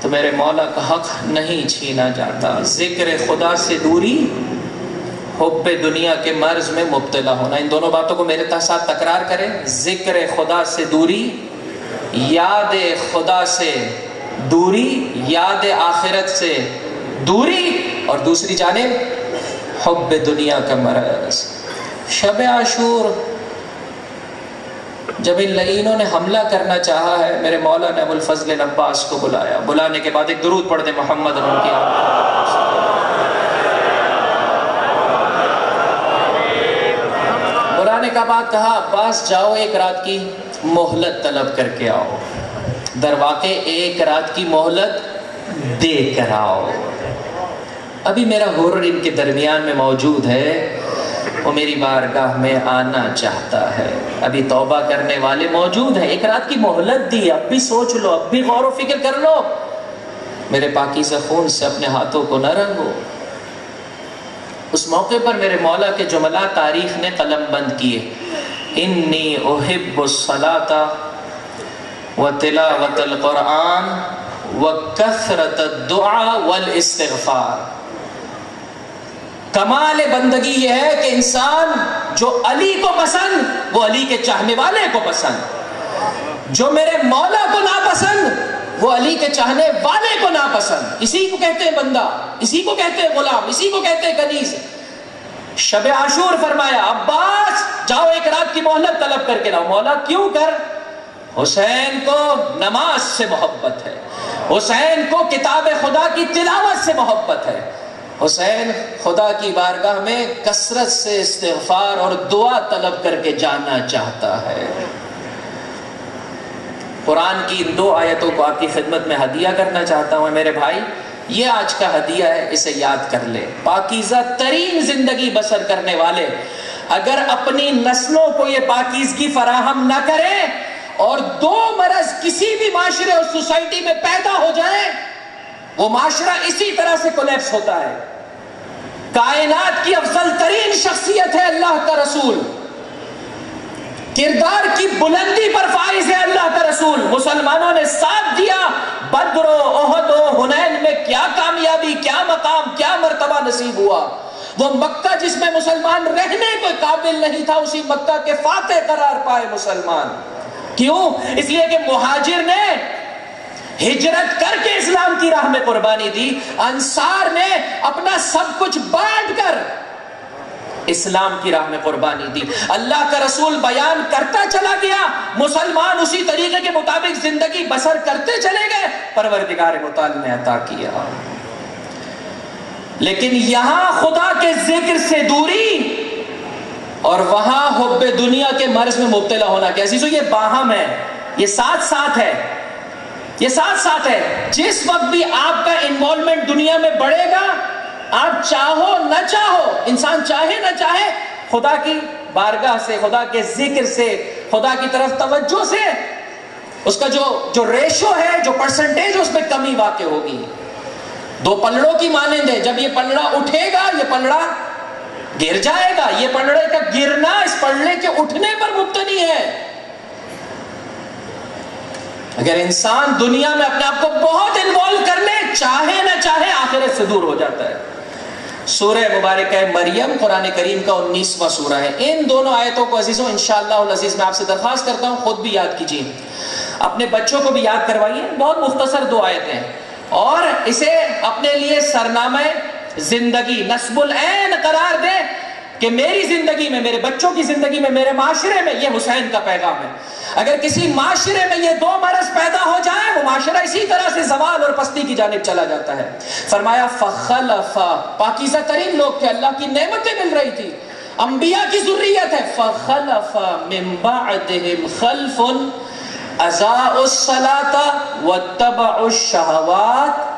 تو میرے مولا کا حق نہیں چھینا جاتا۔ ذکر خدا سے دوری، حب دنیا کے مرض میں مبتلا ہونا، ان دونوں باتوں کو میرے ساتھ تکرار کریں۔ ذکر خدا سے دوری، یاد خدا سے دوری، یاد آخرت سے دوری، اور دوسری جانب حب دنیا کا مرض۔ شب عاشور جب ان لعینوں نے حملہ کرنا چاہا ہے، میرے مولا نے ابو الفضل عباس کو بلایا، بلانے کے بعد ایک درود پڑھ دے محمد ان کی بلانے کا بعد کہا عباس جاؤ ایک رات کی مہلت طلب کر کے آؤ، در واقع ایک رات کی مہلت دے کر آؤ۔ ابھی میرا حر ان کے درمیان میں موجود ہے، وہ میری بارگاہ میں آنا چاہتا ہے، ابھی توبہ کرنے والے موجود ہیں، ایک رات کی مہلت دی، اب بھی سوچ لو، اب بھی غور و فکر کر لو، میرے پاکیزہ خون سے اپنے ہاتھوں کو نہ رنگو۔ اس موقع پر میرے مولا کے جملات تاریخ نے قلم بند کیے، انی احب الصلاۃ وتلاوۃ القرآن وکثرۃ الدعاء والاستغفار۔ کمال بندگی یہ ہے کہ انسان جو علی کو پسند وہ علی کے چاہنے والے کو پسند، جو میرے مولا کو ناپسند وہ علی کے چاہنے والے کو ناپسند۔ اسی کو کہتے ہیں بندہ، اسی کو کہتے ہیں غلام، اسی کو کہتے ہیں کنیز۔ شب عاشور فرمایا عباس جاؤ ایک رات کی مہلت طلب کر کے لاؤ۔ مولا کیوں کر؟ حسین کو نماز سے محبت ہے، حسین کو کتاب خدا کی تلاوت سے محبت ہے، حسین خدا کی بارگاہ میں کثرت سے استغفار اور دعا طلب کر کے جانا چاہتا ہے۔ قرآن کی ان دو آیتوں کو آپ کی خدمت میں ہدیہ کرنا چاہتا ہوں میرے بھائی، یہ آج کا ہدیہ ہے، اسے یاد کر لے۔ پاکیزہ ترین زندگی بسر کرنے والے اگر اپنی نسلوں کو یہ پاکیزگی فراہم نہ کریں اور دو مرض کسی بھی معاشرے اور سوسائٹی میں پیدا ہو جائے، وہ معاشرہ اسی طرح سے کولیپس ہوتا ہے۔ کائنات کی افضل ترین شخصیت ہے اللہ کا رسول، کردار کی بلندی پر فائز ہے اللہ کا رسول، مسلمانوں نے ساتھ دیا، بدر و احد و حنین میں کیا کامیابی، کیا مقام، کیا مرتبہ نصیب ہوا۔ وہ مکہ جس میں مسلمان رہنے کو قابل نہیں تھا، اسی مکہ کے فاتح قرار پائے مسلمان۔ کیوں؟ اس لیے کہ مہاجر نے ہجرت کر کے اسلام کی راہ میں قربانی دی، انصار نے اپنا سب کچھ بانٹ کر اسلام کی راہ میں قربانی دی۔ اللہ کا رسول بیان کرتا چلا گیا، مسلمان اسی طریقے کے مطابق زندگی بسر کرتے چلے گئے، پروردگار متعال نے عطا کیا۔ لیکن یہاں خدا کے ذکر سے دوری اور وہاں حب دنیا کے مرض میں مبتلا ہونا، کہ عزیزو یہ باہم ہے، یہ ساتھ ساتھ ہے، یہ ساتھ ساتھ ہے۔ جس وقت بھی آپ کا انوالومنٹ دنیا میں بڑھے گا، آپ چاہو نہ چاہو، انسان چاہے نہ چاہے، خدا کی بارگاہ سے، خدا کے ذکر سے، خدا کی طرف توجہ سے اس کا جو ریشو ہے، جو پرسنٹیج، اس میں کمی واقع ہوگی۔ دو پلڑوں کی مانند ہے، جب یہ پلڑا اٹھے گا یہ پلڑا گر جائے گا، یہ پلڑے کا گرنا اس پلڑے کے اٹھنے پر مبتنی ہے۔ اگر انسان دنیا میں اپنے آپ کو بہت انوالو کر لے، چاہے نہ چاہے آخرت سے دور ہو جاتا ہے۔ سورہ مبارکہ مریم قرآن کریم کا 19واں سورہ ہے. ان دونوں آیتوں کو عزیزوں انشاءاللہ العزیز میں آپ سے درخواست کرتا ہوں خود بھی یاد کیجیے، اپنے بچوں کو بھی یاد کروائیے. بہت مختصر 2 آیتیں، اور اسے اپنے لیے سرنامہ زندگی نصب العین قرار دیں کہ میری زندگی میں، میرے بچوں کی زندگی میں، میرے معاشرے میں یہ حسین کا پیغام ہے. اگر کسی معاشرے میں یہ 2 مرض پیدا ہو جائے، وہ معاشرہ اسی طرح سے زوال اور پستی کی جانب چلا جاتا ہے. فرمایا فخلف، پاکیزہ ترین لوگ تھے، اللہ کی نعمتیں مل رہی تھی، انبیاء کی ذریت ہے. فخلف من بعدهم خلف اضاعوا الصلاة واتبعوا الشہوات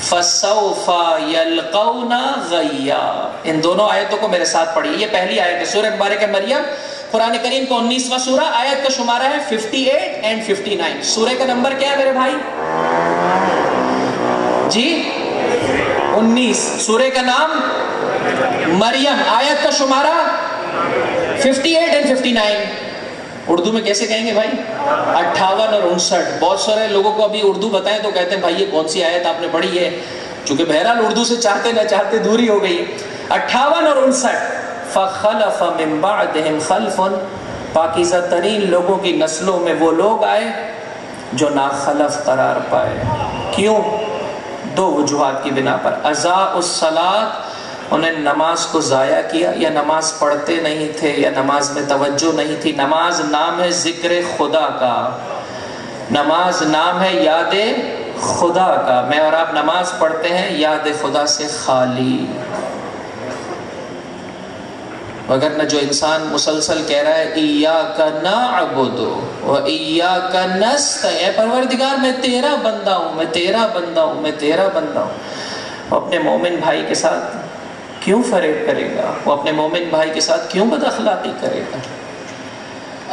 فسوف یلقون غیا. ان دونوں آیتوں کو میرے ساتھ پڑھیے. یہ پہلی آیت ہے سورہ مبارکہ مریم، قرآن کریم کا 19واں سورہ. آیت کا شمارہ ہے 58 and 59. سورہ کا نمبر کیا ہے میرے بھائی جی؟ 19. سورہ کا نام مریم، آیت کا شمارہ 58 and 59. اردو میں کیسے کہیں گے بھائی؟ 58 اور 59. بہت سارے لوگوں کو ابھی اردو بتائیں تو کہتے ہیں بھائی یہ کون سی آیت آپ نے پڑھی ہے، چونکہ بہرحال اردو سے چاہتے نہ چاہتے دوری ہو گئی. 58 اور 59. فخلف من بعدهم خلف، پاکیزہ ترین لوگوں کی نسلوں میں وہ لوگ آئے جو ناخلف قرار پائے. کیوں؟ 2 وجوہات کی بنا پر. اضاعوا الصلاۃ، انہیں نماز کو ضائع کیا، یا نماز پڑھتے نہیں تھے، یا نماز میں توجہ نہیں تھی. نماز نام ہے ذکر خدا کا، نماز نام ہے یاد خدا کا. میں اور آپ نماز پڑھتے ہیں یاد خدا سے خالی. وگرنہ جو انسان مسلسل کہہ رہا ہے ایاک نعبد و ایاک نستعین، اے پروردگار میں تیرا بندہ ہوں، میں تیرا بندہ ہوں، میں تیرا بندہ ہوں، وہ اپنے مومن بھائی کے ساتھ کیوں فریب کرے گا؟ وہ اپنے مومن بھائی کے ساتھ کیوں بد اخلاقی کرے گا؟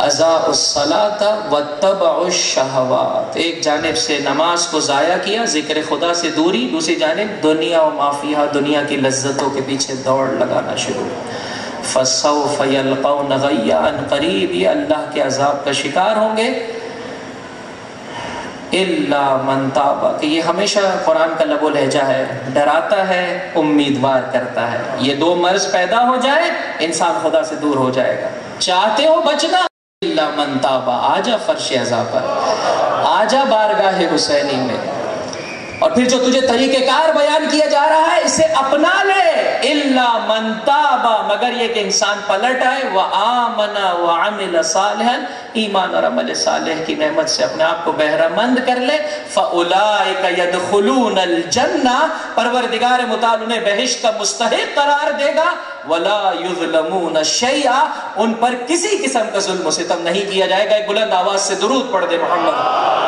اضاعوا الصلاۃ واتبعوا الشہوات، ایک جانب سے نماز کو ضائع کیا، ذکر خدا سے دوری، دوسری جانب دنیا و ما فیہا، دنیا کی لذتوں کے پیچھے دوڑ لگانا شروع. فسوف یلقون غیا، ان قریب یہ اللہ کے عذاب کا شکار ہوں گے. الا من تاب، کہ یہ ہمیشہ قرآن کا لب و لہجہ ہے، ڈراتا ہے، امیدوار کرتا ہے. یہ 2 مرض پیدا ہو جائے انسان خدا سے دور ہو جائے گا. چاہتے ہو بچنا، الا من تاب، آجا فرش عزا پر، آجا بارگاہ حسینی میں. اور پھر جو تجھے طریقہ کار بیان کیا جا رہا ہے اسے اپنا لے. الا من تاب، مگر یہ کہ انسان پلٹ آئے، وآمن وعمل صالحا، ایمان اور عمل صالح کی نعمت سے اپنے آپ کو بہرہ مند کر لے. فاولئک یدخلون الجنہ، پروردگار متعال انہیں بہشت کا مستحق قرار دے گا. ولا یظلمون شیئا، ان پر کسی قسم کا ظلم و ستم نہیں کیا جائے گا. ایک بلند آواز سے درود پڑھ دے محمد.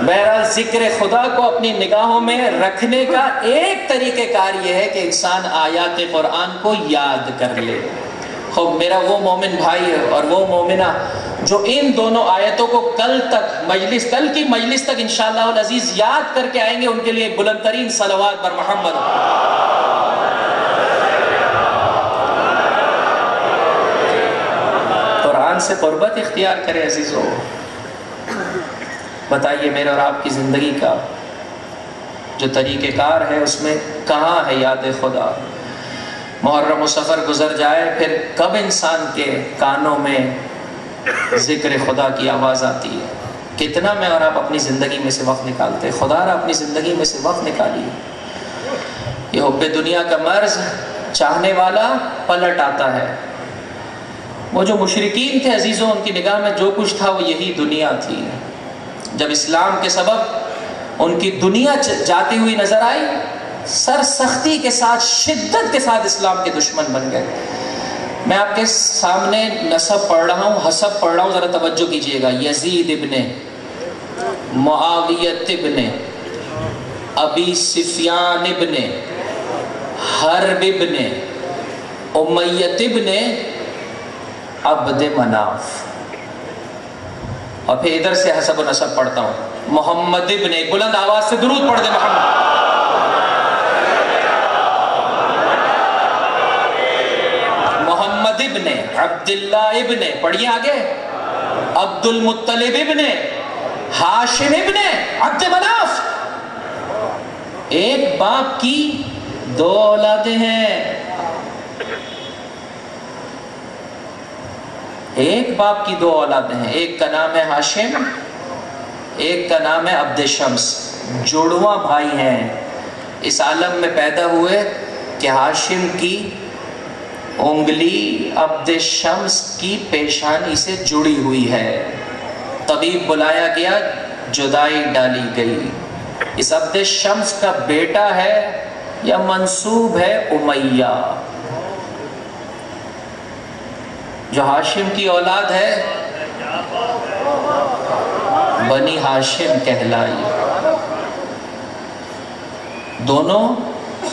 بہرحال ذکر خدا کو اپنی نگاہوں میں رکھنے کا ایک طریقہ کار یہ ہے کہ انسان آیات قرآن کو یاد کر لے. خوب میرا وہ مومن بھائی اور وہ مومنہ جو ان دونوں آیتوں کو کل کی مجلس تک انشاءاللہ العزیز یاد کر کے آئیں گے، ان کے لیے بلند ترین صلوات بر محمد. قرآن سے قربت اختیار کرے عزیزو. بتائیے میرے اور آپ کی زندگی کا جو طریقہ کار ہے اس میں کہاں ہے یاد خدا؟ محرم و سفر گزر جائے پھر کب انسان کے کانوں میں ذکر خدا کی آواز آتی ہے؟ کتنا میں اور آپ اپنی زندگی میں سے وقت نکالتے؟ خدا را اپنی زندگی میں سے وقت نکالیے. یہ حب دنیا کا مرض چاہنے والا پلٹ آتا ہے. وہ جو مشرکین تھے عزیزوں، ان کی نگاہ میں جو کچھ تھا وہ یہی دنیا تھی. جب اسلام کے سبب ان کی دنیا جاتی ہوئی نظر آئی، سر سختی کے ساتھ، شدت کے ساتھ اسلام کے دشمن بن گئے. میں آپ کے سامنے نسب پڑھ رہا ہوں، حسب پڑھ رہا ہوں، ذرا توجہ کیجئے گا. یزید ابن معاویہ ابن ابی سفیان ابن حرب ابن امیہ ابن عبد مناف. اور پھر ادھر سے حسب و نسب پڑھتا ہوں. محمد ابن، ایک بلند آواز سے درود پڑھ دے محمد. محمد ابن عبداللہ ابن، پڑھیے آگے، عبد المطلب ابن ہاشم ابن عبد مناف، ایک باپ کی دو اولادیں ہیں، ایک باپ کی دو اولادیں ہیں، ایک کا نام ہے ہاشم، ایک کا نام ہے عبد شمس، جڑواں بھائی ہیں۔ اس عالم میں پیدا ہوئے کہ ہاشم کی انگلی عبد شمس کی پیشانی سے جڑی ہوئی ہے، طبیب بلایا گیا، جدائی ڈالی گئی۔ اس عبد شمس کا بیٹا ہے یا منسوب ہے امیہ، جو ہاشم کی اولاد ہے بنی ہاشم کہلائی۔ دونوں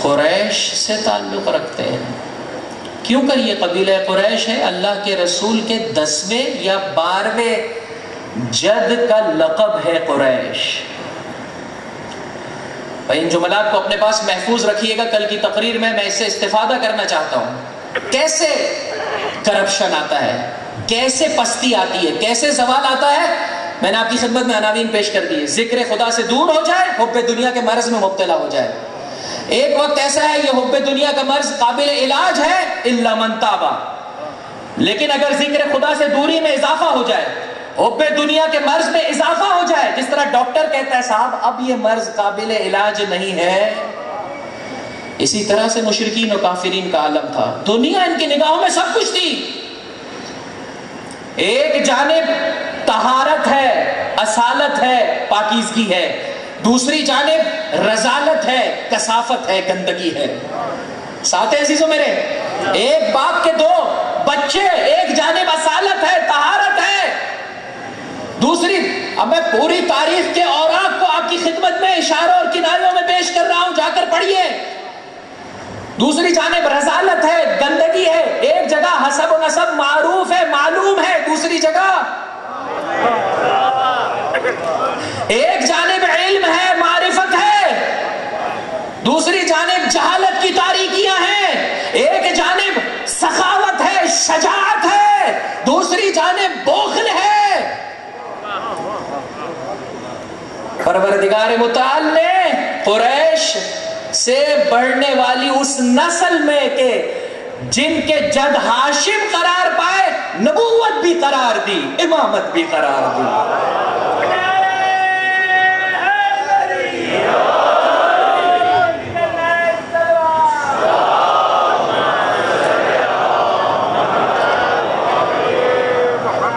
قریش سے تعلق رکھتے ہیں۔ کیوں کر یہ قبیلہ قریش ہے؟ اللہ کے رسول کے 10ویں یا 12ویں جد کا لقب ہے قریش۔ ان جملات کو اپنے پاس محفوظ رکھیے گا، کل کی تقریر میں اس سے استفادہ کرنا چاہتا ہوں۔ کیسے کرپشن آتا ہے، کیسے پستی آتی ہے، کیسے زوال آتا ہے، میں نے آپ کی خدمت میں عناوین پیش کر دی ہے۔ ذکر خدا سے دور ہو جائے، حب دنیا کے مرض میں مبتلا ہو جائے۔ ایک وقت ایسا ہے یہ حب دنیا کا مرض قابل علاج ہے الا من تابا، لیکن اگر ذکر خدا سے دوری میں اضافہ ہو جائے، حب دنیا کے مرض میں اضافہ ہو جائے، جس طرح ڈاکٹر کہتا ہے صاحب اب یہ مرض قابل علاج نہیں ہے، اسی طرح سے مشرکین و کافرین کا عالم تھا۔ دنیا ان کی نگاہوں میں سب کچھ تھی، ایک جانب طہارت ہے، اصالت ہے، پاکیزگی ہے، دوسری جانب رذالت ہے، کثافت ہے، گندگی ہے۔ ساتھ ہیں عزیزوں میرے، ایک باپ کے دو بچے، ایک جانب اصالت ہے، طہارت ہے، دوسری، اب میں پوری تاریخ کے اوراق کو آپ کی خدمت میں اشاروں اور کنایوں میں پیش کر رہا ہوں، جا کر پڑھیے۔ دوسری جانب رذالت ہے، گندگی ہے، ایک جگہ حسب و نسب معروف ہے، معلوم ہے، دوسری جگہ ایک جانب علم ہے، معرفت ہے، دوسری جانب جہالت کی تاریکیاں ہیں، ایک جانب سخاوت ہے، شجاعت ہے، دوسری جانب بخل ہے۔ پروردگار متعال نے قریش سے بڑھنے والی اس نسل میں کہ جن کے جد ہاشم قرار پائے، نبوت بھی قرار دی، امامت بھی قرار دی۔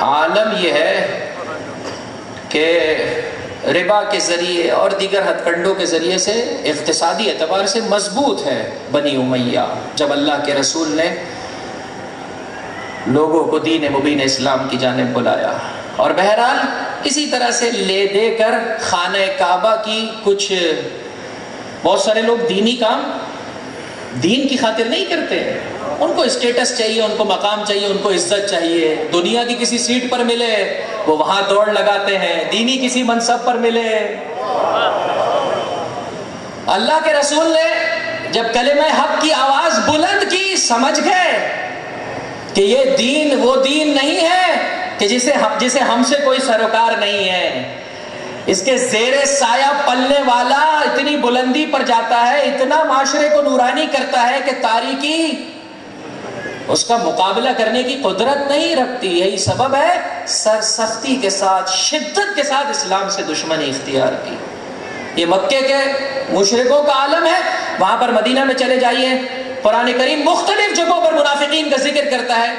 عالم یہ ہے کہ ربا کے ذریعے اور دیگر ہتھ کنڈوں کے ذریعے سے اقتصادی اعتبار سے مضبوط ہے بنی امیہ۔ جب اللہ کے رسول نے لوگوں کو دین مبین اسلام کی جانب بلایا، اور بہرحال اسی طرح سے لے دے کر خانہ کعبہ کی کچھ بہت سارے لوگ دینی کام دین کی خاطر نہیں کرتے، ان کو اسٹیٹس چاہیے، ان کو مقام چاہیے، ان کو عزت چاہیے، دنیا کی کسی سیٹ پر ملے وہ وہاں دوڑ لگاتے ہیں، دینی کسی منصب پر ملے۔ اللہ کے رسول نے جب کلمہ حق کی آواز بلند کی، سمجھ گئے کہ یہ دین وہ دین نہیں ہے کہ جسے ہم سے کوئی سروکار نہیں ہے، اس کے زیر سایہ پلنے والا اتنی بلندی پر جاتا ہے، اتنا معاشرے کو نورانی کرتا ہے کہ تاریکی اس کا مقابلہ کرنے کی قدرت نہیں رکھتی۔ یہی سبب ہے سرسختی کے ساتھ، شدت کے ساتھ اسلام سے دشمنی اختیار کی۔ یہ مکے کے مشرکوں کا عالم ہے، وہاں پر مدینہ میں چلے جائیے، قرآن کریم مختلف جگہوں پر منافقین کا ذکر کرتا ہے۔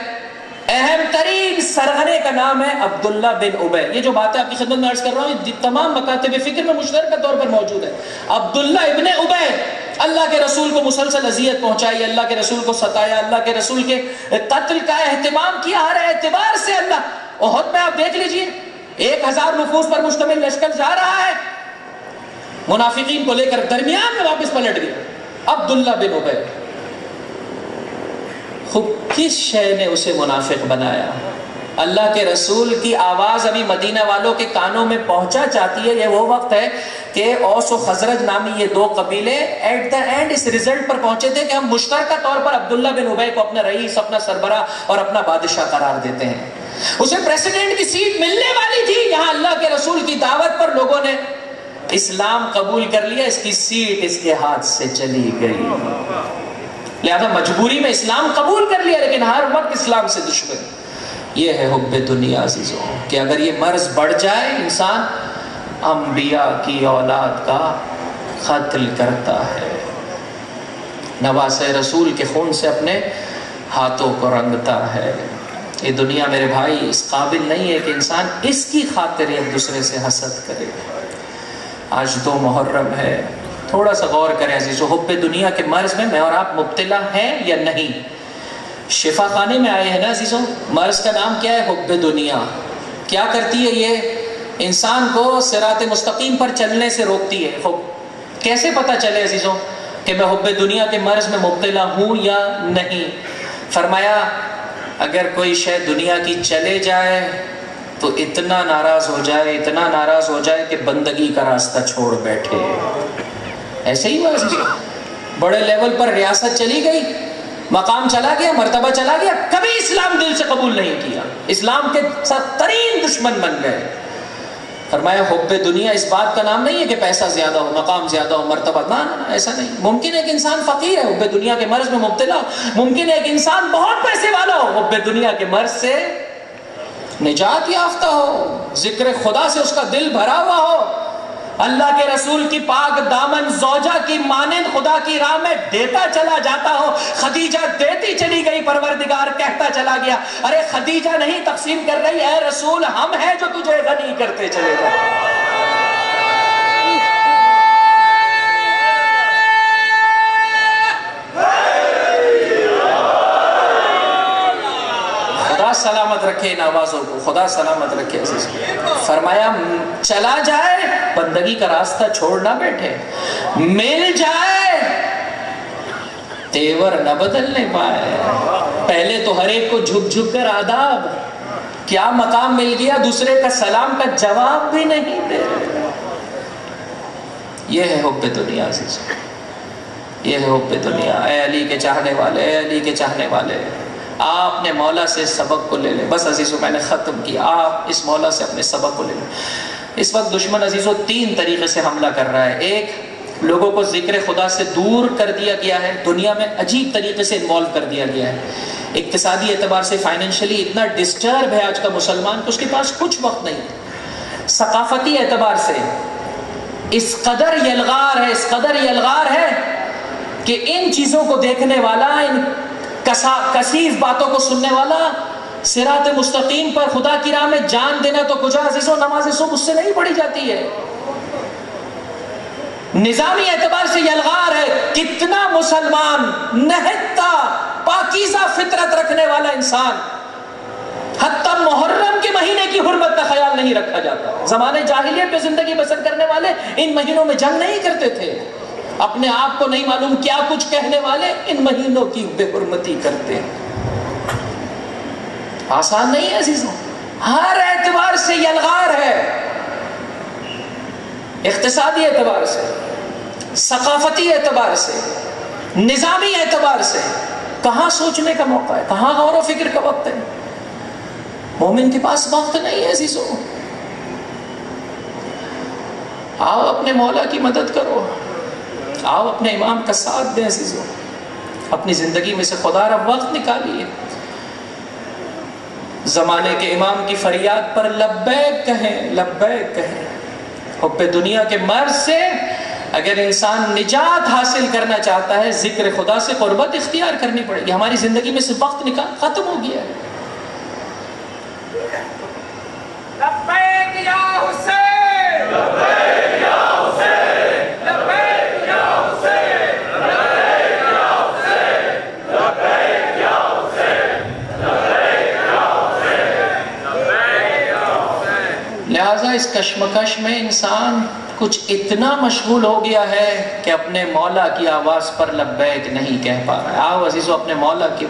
اہم ترین سرغنے کا نام ہے عبداللہ بن ابی۔ یہ جو باتیں آپ کی خدمت میں عرض کر رہا ہوں، تمام مکاتب فکر میں مشترکہ طور پر موجود ہے۔ عبداللہ ابن ابی اللہ کے رسول کو مسلسل اذیت پہنچائی، اللہ کے رسول کو ستایا، اللہ کے رسول کے قتل کا اہتمام کیا، ہر اعتبار سے اللہ۔ احد میں آپ دیکھ لیجئے 1000 نفوس پر مشتمل لشکر جا رہا ہے، منافقین کو لے کر درمیان میں واپس پلٹ گئے۔ عبداللہ بن ابی، خود کس شے نے اسے منافق بنایا؟ اللہ کے رسول کی آواز ابھی مدینہ والوں کے کانوں میں پہنچا چاہتی ہے۔ یہ وہ وقت ہے کہ اوس و خزرج نامی یہ دو قبیلے ایٹ دا اینڈ اس ریزلٹ پر پہنچے تھے کہ ہم مشترکہ طور پر عبداللہ بن ابی کو اپنا رئیس، اپنا سربراہ اور اپنا بادشاہ قرار دیتے ہیں۔ اسے پریسیڈنٹ کی سیٹ ملنے والی تھی، یہاں اللہ کے رسول کی دعوت پر لوگوں نے اسلام قبول کر لیا، اس کی سیٹ اس کے ہاتھ سے چلی گئی، لہذا مجبوری میں اسلام قبول کر لیا لیکن ہر وقت اسلام سے دشمن۔ یہ ہے حب دنیا عزیزوں، کہ اگر یہ مرض بڑھ جائے انسان انبیاء کی اولاد کا قتل کرتا ہے، نواسے رسول کے خون سے اپنے ہاتھوں کو رنگتا ہے۔ یہ دنیا میرے بھائی اس قابل نہیں ہے کہ انسان اس کی خاطر ایک دوسرے سے حسد کرے۔ آج 2 محرم ہے، تھوڑا سا غور کریں عزیزو، حب دنیا کے مرض میں میں اور آپ مبتلا ہیں یا نہیں؟ شفا خانے میں آئے ہیں نا عزیزو، مرض کا نام کیا ہے؟ حب دنیا۔ کیا کرتی ہے یہ؟ انسان کو صراط مستقیم پر چلنے سے روکتی ہے۔ کیسے پتہ چلے عزیزو کہ میں حب دنیا کے مرض میں مبتلا ہوں یا نہیں؟ فرمایا اگر کوئی شے دنیا کی چلے جائے تو اتنا ناراض ہو جائے، اتنا ناراض ہو جائے کہ بندگی کا راستہ چھوڑ بیٹھے۔ ایسے ہی ہوا عزیزو، بڑے لیول پر ریاست چلی گئی، مقام چلا گیا، مرتبہ چلا گیا، کبھی اسلام دل سے قبول نہیں کیا، اسلام کے ترین دشمن بن گئے۔ فرمایا حب دنیا اس بات کا نام نہیں ہے کہ پیسہ زیادہ ہو، مقام زیادہ ہو، مرتبہ، نہ ایسا نہیں۔ ممکن ہے کہ انسان فقیر ہے، حب دنیا کے مرض میں مبتلا ہو، ممکن ہے کہ انسان بہت پیسے والا ہو، حب دنیا کے مرض سے نجات یافتہ ہو، ذکر خدا سے اس کا دل بھرا ہوا ہو، اللہ کے رسول کی پاک دامن زوجہ کی مانند خدا کی راہ میں دیتا چلا جاتا ہو۔ خدیجہ دیتی چلی گئی، پروردگار کہتا چلا گیا ارے خدیجہ نہیں تقسیم کر رہی، اے رسول ہم ہیں جو تجھے غنی کرتے چلے جائیں۔ خدا سلامت رکھے ان آوازوں کو، خدا سلامت رکھے عزیز کو۔ فرمایا چلا جائے، بندگی کا راستہ چھوڑ نہ بیٹھے، مل جائے تیور نہ بدلنے پائے۔ پہلے تو ہر ایک کو جھک جھک کر آداب، کیا مقام مل گیا، دوسرے کا سلام کا جواب بھی نہیں دے رہے۔ یہ ہے حب دنیا عزیز، یہ ہے حب دنیا۔ اے علی کے چاہنے والے، اے علی کے چاہنے والے، آپ نے مولا سے سبق کو لے لیں۔ بس عزیزو میں نے ختم کیا، آپ اس مولا سے اپنے سبق کو لے لیں۔ اس وقت دشمن عزیزو 3 طریقے سے حملہ کر رہا ہے۔ ایک، لوگوں کو ذکر خدا سے دور کر دیا گیا ہے، دنیا میں عجیب طریقے سے انوالو کر دیا گیا ہے، اقتصادی اعتبار سے، فائنینشلی اتنا ڈسٹرب ہے آج کا مسلمان کہ اس کے پاس کچھ وقت نہیں۔ ثقافتی اعتبار سے اس قدر یلغار ہے، اس قدر یلغار ہے کہ ان چیزوں کو دیکھنے والا، ان کثیف باتوں کو سننے والا، صراط مستقیم پر خدا کی راہ میں جان دینا تو کجا عزیزو، نماز صبح اس سے نہیں پڑھی جاتی ہے۔ نظامی اعتبار سے یلغار ہے، کتنا مسلمان نہتا پاکیزہ فطرت رکھنے والا انسان، حتیٰ محرم کے مہینے کی حرمت کا خیال نہیں رکھا جاتا۔ زمانے جاہلیت میں زندگی بسر کرنے والے ان مہینوں میں جنگ نہیں کرتے تھے، اپنے آپ کو نہیں معلوم کیا کچھ کہنے والے ان مہینوں کی بے حرمتی کرتے ہیں۔ آسان نہیں ہے عزیزوں، ہر اعتبار سے یلغار ہے، اقتصادی اعتبار سے، ثقافتی اعتبار سے، نظامی اعتبار سے۔ کہاں سوچنے کا موقع ہے، کہاں غور و فکر کا وقت ہے؟ مومن کے پاس وقت نہیں ہے عزیزوں۔ آؤ اپنے مولا کی مدد کرو، آؤ اپنے امام کا ساتھ دیں عزیزوں، اپنی زندگی میں سے خدا را وقت نکالیے، زمانے کے امام کی فریاد پر لبیک کہیں، لبیک کہیں۔ حب دنیا کے مرض سے اگر انسان نجات حاصل کرنا چاہتا ہے، ذکر خدا سے قربت اختیار کرنی پڑے گی۔ ہماری زندگی میں سے وقت ختم ہو گیا ہے۔ لبیک یا حسین، لبیک یا حسین، لبیک یا حسین، لبیک یا حسین، لبیک یا حسین، لبیک یا حسین، لبیک یا حسین۔ لہذا اس کشمکش میں انسان کچھ اتنا مشغول ہو گیا ہے کہ اپنے مولا کی آواز پر لبیک نہیں کہہ پا رہا ہے۔ آؤ عزیزو اپنے مولا کی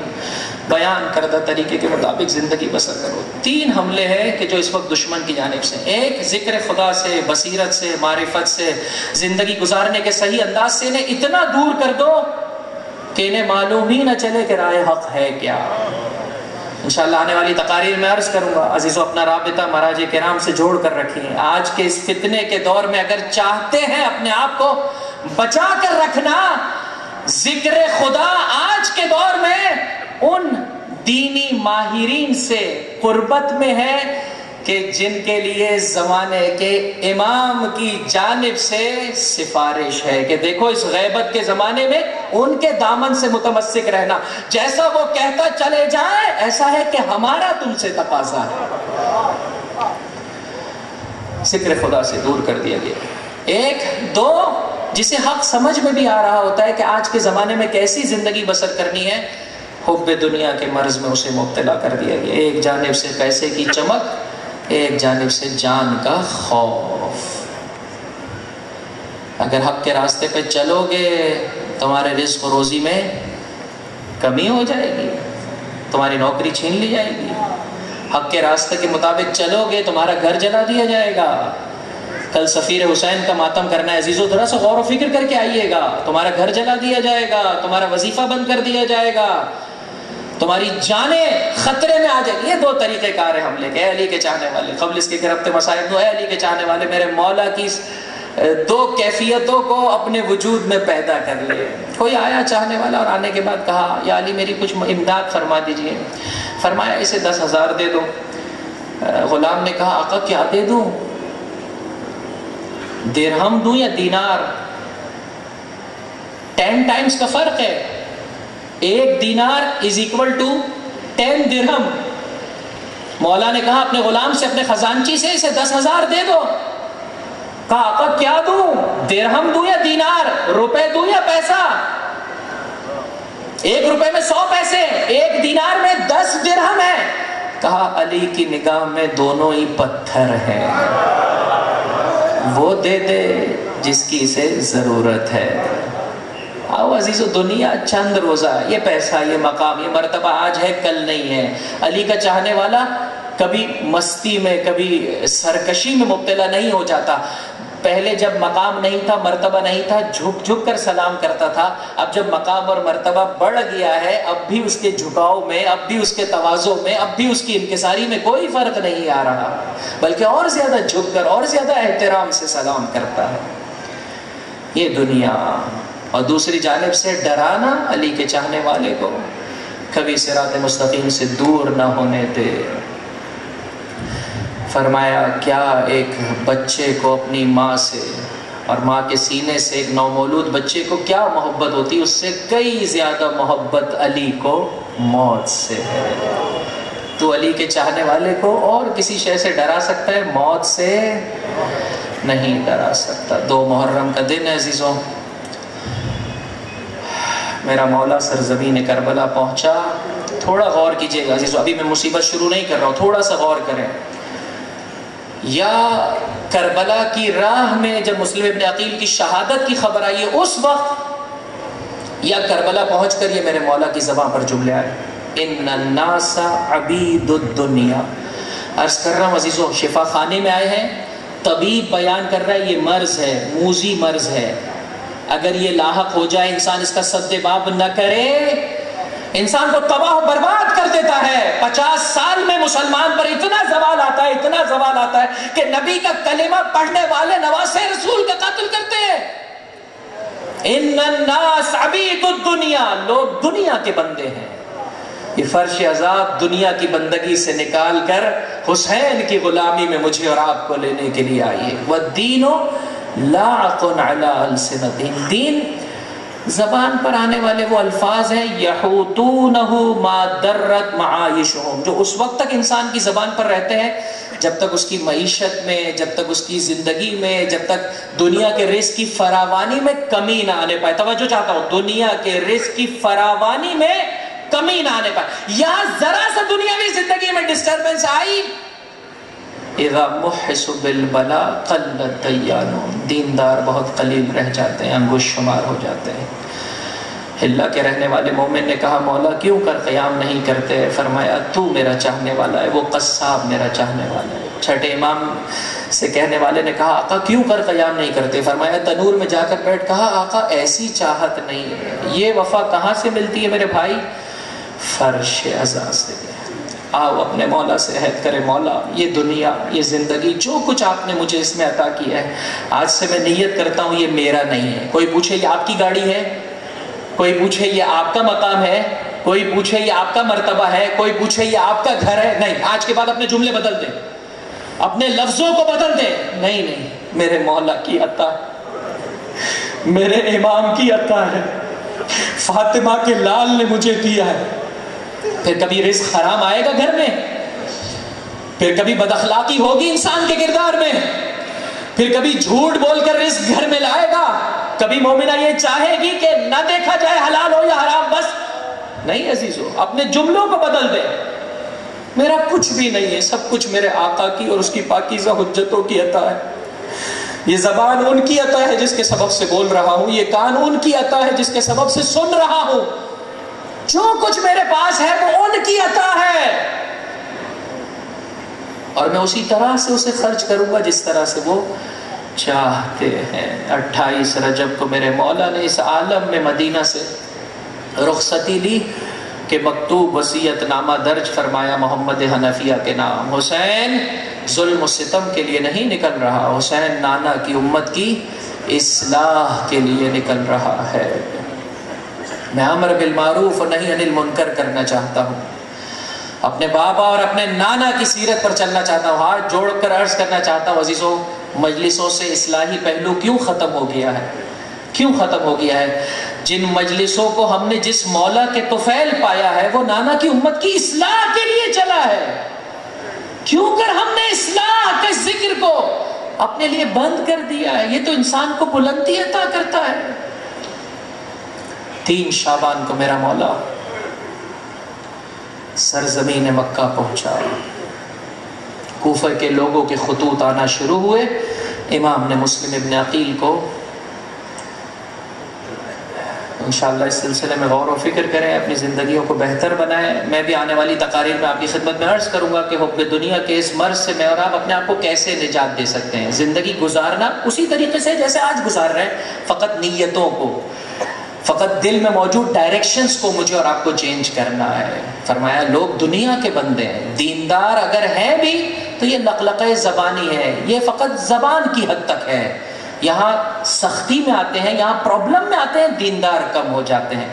بیان کردہ طریقے کے مطابق زندگی بسر کرو۔ 3 حملے ہیں کہ جو اس وقت دشمن کی جانب سے، ایک ذکر خدا سے، بصیرت سے، معرفت سے، زندگی گزارنے کے صحیح انداز سے انہیں اتنا دور کر دو کہ انہیں معلوم ہی نہ چلے کہ راہ حق ہے کیا۔ انشاءاللہ آنے والی تقاریر میں عرض کروں گا. عزیزو اپنا رابطہ مراج کرام سے جوڑ کر رکھیں. آج کے اس فتنے کے دور میں اگر چاہتے ہیں اپنے آپ کو بچا کر رکھنا، ذکر خدا آج کے دور میں ان دینی ماہرین سے قربت میں ہے کہ جن کے لیے زمانے کے امام کی جانب سے سفارش ہے کہ دیکھو اس غیبت کے زمانے میں ان کے دامن سے متمسک رہنا، جیسا وہ کہتا چلے جائیں ایسا ہے کہ ہمارا تم سے تقاضا ہے. ذکر خدا سے دور کر دیا گیا. ایک دو جسے حق سمجھ میں بھی آ رہا ہوتا ہے کہ آج کے زمانے میں کیسی زندگی بسر کرنی ہے، حب دنیا کے مرض میں اسے مبتلا کر دیا گیا. ایک جانب سے پیسے کی چمک، ایک جانب سے جان کا خوف. اگر حق کے راستے پہ چلو گے تمہارے رزق و روزی میں کمی ہو جائے گی، تمہاری نوکری چھین لی جائے گی. حق کے راستے کے مطابق چلو گے تمہارا گھر جلا دیا جائے گا. کل سفیر حسین کا ماتم کرنا ہے عزیزو، ذرا سا غور و فکر کر کے آئیے گا. تمہارا گھر جلا دیا جائے گا، تمہارا وظیفہ بند کر دیا جائے گا، تمہاری جانیں خطرے میں آ جائے گی. یہ دو طریقے کار ہیں حملے کے. اے علی کے چاہنے والے، قبل اس کے گرفت مسائل دو. اے علی کے چاہنے والے، میرے مولا کی دو کیفیتوں کو اپنے وجود میں پیدا کر لے. کوئی آیا چاہنے والا اور آنے کے بعد کہا یا علی میری کچھ امداد فرما دیجئے. فرمایا اسے 10,000 دے دو. غلام نے کہا آقا کیا دے دوں، درہم دوں یا دینار؟ 10 ٹائمز کا فرق ہے. 1 دینار از اکول ٹو 10 درہم. مولا نے کہا اپنے غلام سے، اپنے خزانچی سے اسے 10,000 دے دو. کہا آقا کیا دوں، درہم دوں یا دینار، روپے دوں یا پیسہ؟ 1 روپے میں 100 پیسے، 1 دینار میں 10 درہم ہے. کہا علی کی نگاہ میں دونوں ہی پتھر ہیں، وہ دے دے جس کی اسے ضرورت ہے. آؤ عزیزو، دنیا چند روزہ، یہ پیسہ، یہ مقام، یہ مرتبہ آج ہے کل نہیں ہے. علی کا چاہنے والا کبھی مستی میں، کبھی سرکشی میں مبتلا نہیں ہو جاتا. پہلے جب مقام نہیں تھا، مرتبہ نہیں تھا، جھک جھک کر سلام کرتا تھا. اب جب مقام اور مرتبہ بڑھ گیا ہے، اب بھی اس کے جھکاؤ میں، اب بھی اس کے تواضع میں، اب بھی اس کی انکساری میں کوئی فرق نہیں آ رہا، بلکہ اور زیادہ جھک کر اور زیادہ احترام سے سلام کرتا ہے. یہ دنیا. اور دوسری جانب سے ڈرانا علی کے چاہنے والے کو، کبھی صراط مستقیم سے دور نہ ہونے دے. فرمایا کیا ایک بچے کو اپنی ماں سے اور ماں کے سینے سے ایک نومولود بچے کو کیا محبت ہوتی، اس سے کئی زیادہ محبت علی کو موت سے ہے. تو علی کے چاہنے والے کو اور کسی شے سے ڈرا سکتا ہے، موت سے نہیں ڈرا سکتا. 2 محرم کا دن ہے عزیزوں. میرا مولا سرزمین کربلا پہنچا. تھوڑا غور کیجئے گا عزیزو، ابھی میں مصیبت شروع نہیں کر رہا ہوں، تھوڑا سا غور کریں. یا کربلا کی راہ میں جب مسلم ابن عقیل کی شہادت کی خبر آئی ہے اس وقت، یا کربلا پہنچ کر یہ میرے مولا کی زبان پر جملے آئے، ان الناس عبید الدنیا. عرض کر رہا ہوں عزیزو، شفا خانے میں آئے ہیں، طبیب بیان کر رہا ہے یہ مرض ہے، موذی مرض ہے. اگر یہ لاحق ہو جائے، انسان اس کا سد باب نہ کرے، انسان کو تباہ و برباد کر دیتا ہے. 50 سال میں مسلمان پر اتنا زوال آتا ہے، اتنا زوال آتا ہے کہ نبی کا کلمہ پڑھنے والے نواسے رسول کا قتل کرتے ہیں. ان الناس عبید الدنیا، لوگ دنیا کے بندے ہیں. یہ فرش عذاب دنیا کی بندگی سے نکال کر حسین کی غلامی میں مجھے اور آپ کو لینے کے لیے آئی ہے. والدین لاعق علی السنتہم، دین زبان پر آنے والے وہ الفاظ ہیں یحوتونہ ما درت معایشہم، جو اس وقت تک انسان کی زبان پر رہتے ہیں جب تک اس کی معیشت میں، جب تک اس کی زندگی میں، جب تک دنیا کے رزق کی فراوانی میں کمی نہ آنے پائے. توجہ چاہتا ہوں، دنیا کے رزق کی فراوانی میں کمی نہ آنے پائے. یا ذرا سا دنیاوی زندگی میں ڈسٹربنس آئی، اذا محس بالبلا قلت دیانون، دیندار بہت قلیل رہ جاتے ہیں، انگوش شمار ہو جاتے ہیں. اللہ کے رہنے والے مومن نے کہا مولا کیوں کر قیام نہیں کرتے؟ فرمایا تو میرا چاہنے والا ہے، وہ قصاب میرا چاہنے والا ہے. چھٹے امام سے کہنے والے نے کہا آقا کیوں کر قیام نہیں کرتے؟ فرمایا تنور میں جا کر بیٹھ. کہا آقا ایسی چاہت نہیں ہے. یہ وفا کہاں سے ملتی ہے میرے بھائی؟ فرش عزا سے. آؤ اپنے مولا سے عہد کرے، مولا یہ دنیا، یہ زندگی، جو کچھ آپ نے مجھے اس میں عطا کیا ہے، آج سے میں نیت کرتا ہوں یہ میرا نہیں ہے۔ کوئی پوچھے یہ آپ کی گاڑی ہے، کوئی پوچھے یہ آپ کا مقام ہے، کوئی پوچھے یہ آپ کا مرتبہ ہے، کوئی پوچھے یہ آپ کا گھر ہے، نہیں، آج کے بعد اپنے جملے بدل دیں، اپنے لفظوں کو بدل دیں، نہیں نہیں، میرے مولا کی عطا، میرے امام کی عطا ہے، فاطمہ کے لال نے مجھے دیا ہے۔ پھر کبھی رزق حرام آئے گا گھر میں، پھر کبھی بد اخلاقی ہوگی انسان کے کردار میں، پھر کبھی جھوٹ بول کر رزق گھر میں لائے گا، کبھی مومنہ یہ چاہے گی کہ نہ دیکھا جائے حلال ہو یا حرام، بس نہیں عزیزو، اپنے جملوں کو بدل دے۔ میرا کچھ بھی نہیں ہے، سب کچھ میرے آقا کی اور اس کی پاکیزہ حجتوں کی عطا ہے۔ یہ زبان ان کی عطا ہے جس کے سبب سے بول رہا ہوں، یہ کان ان کی عطا ہے جس کے سبب سے سن رہا ہوں، جو کچھ میرے پاس ہے وہ ان کی عطا ہے، اور میں اسی طرح سے اسے خرچ کروں گا جس طرح سے وہ چاہتے ہیں۔ 28 رجب کو میرے مولا نے اس عالم میں مدینہ سے رخصتی لی کہ مکتوب وصیت نامہ درج فرمایا محمد حنفیہ کے نام۔ حسین ظلم و ستم کے لیے نہیں نکل رہا، حسین نانا کی امت کی اصلاح کے لیے نکل رہا ہے۔ میں امر بالمعروف و نہی عن المنکر کرنا چاہتا ہوں، اپنے بابا اور اپنے نانا کی سیرت پر چلنا چاہتا ہوں، ہاتھ جوڑ کر عرض کرنا چاہتا ہوں عزیزوں، مجلسوں سے اصلاحی پہلو کیوں ختم ہو گیا ہے؟ کیوں ختم ہو گیا ہے؟ جن مجلسوں کو ہم نے جس مولا کے طفیل پایا ہے وہ نانا کی امت کی اصلاح کے لیے چلا ہے، کیوں کر ہم نے اصلاح کے ذکر کو اپنے لیے بند کر دیا ہے؟ یہ تو انسان کو بلندی عطا کرتا ہے۔ 3 شعبان کو میرا مولا سرزمین مکہ پہنچا، کوفہ کے لوگوں کے خطوط آنا شروع ہوئے، امام نے مسلم ابن عقیل کو، انشاءاللہ اس سلسلے میں غور و فکر کریں، اپنی زندگیوں کو بہتر بنائیں۔ میں بھی آنے والی تقاریر میں آپ کی خدمت میں عرض کروں گا کہ حب دنیا کے اس مرض سے میں اور آپ اپنے آپ کو کیسے نجات دے سکتے ہیں۔ زندگی گزارنا اسی طریقے سے جیسے آج گزار رہے ہیں، فقط نیتوں کو، فقط دل میں موجود ڈائریکشنز کو مجھے اور آپ کو چینج کرنا ہے۔ فرمایا لوگ دنیا کے بندے ہیں، دیندار اگر ہیں بھی تو یہ لقلقہ زبانی ہے، یہ فقط زبان کی حد تک ہے، یہاں سختی میں آتے ہیں، یہاں پرابلم میں آتے ہیں، دیندار کم ہو جاتے ہیں۔